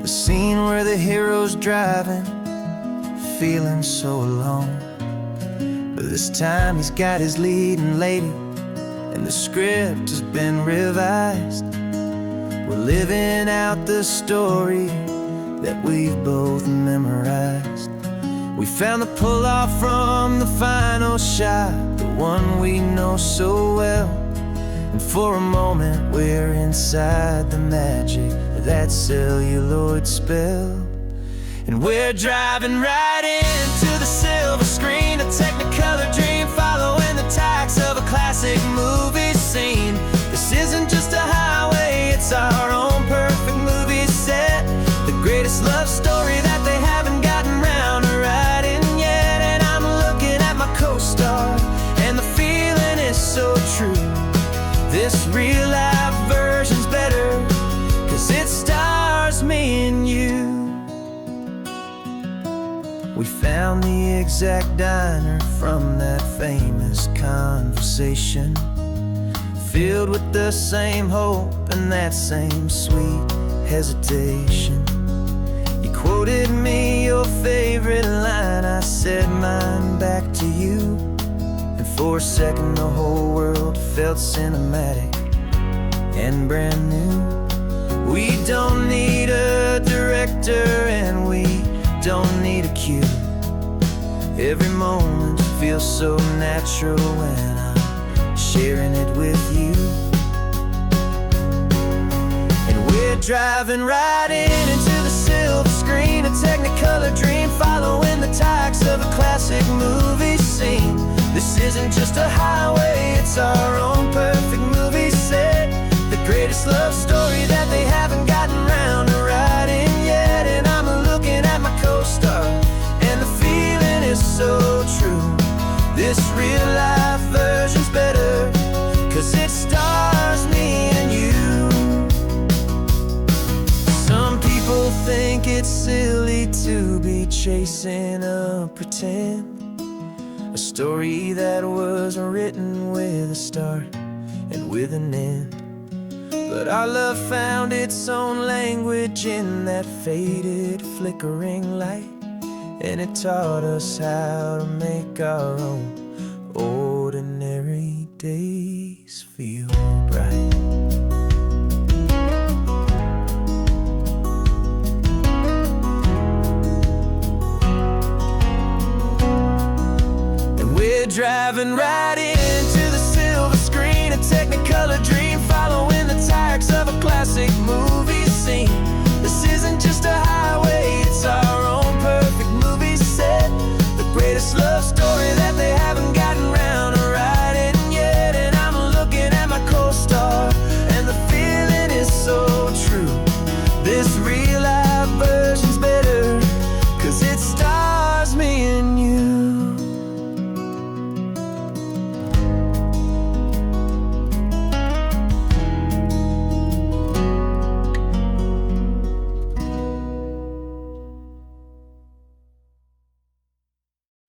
the scene where the hero's driving, feeling so alone. But this time he's got his leading lady, and the script has been revised. We're living out the story that we've both memorized. We found the pull-off from the final shot, the one we know so well. And for a moment we're inside the magic of that celluloid spell. And we're driving right into the silver screen, a Technicolor dream, following the tacks of a classic movie scene. This isn't just a highway, it's our own perfect movie set, the greatest love story that they haven't gotten round to writing yet. And I'm looking at my co-star, and the feeling is so true. This real-life version's better, 'cause it stars me and you. We found the exact diner from that famous conversation, filled with the same hope and that same sweet hesitation. You quoted me your favorite line, I said mine back to you. And for a second the whole world felt cinematic and brand new. We don't need a director and we don't need a cue. Every moment feels so natural when I'm sharing it with you. And we're driving right into the silver screen, a Technicolor dream, following the tacks of a classic movie scene. This isn't just a highway, it's our own perfect movie set, the greatest love story that they haven't gotten round to writing yet. And I'm looking at my co-star, and the feeling is so true. This real-life version's better, 'cause it stars me and you. Some people think it's silly to be chasing a pretend, a story that was written with a start and with an end. But our love found its own language in that faded, flickering light, and it taught us how to make our own ordinary days feel bright. And we're driving right in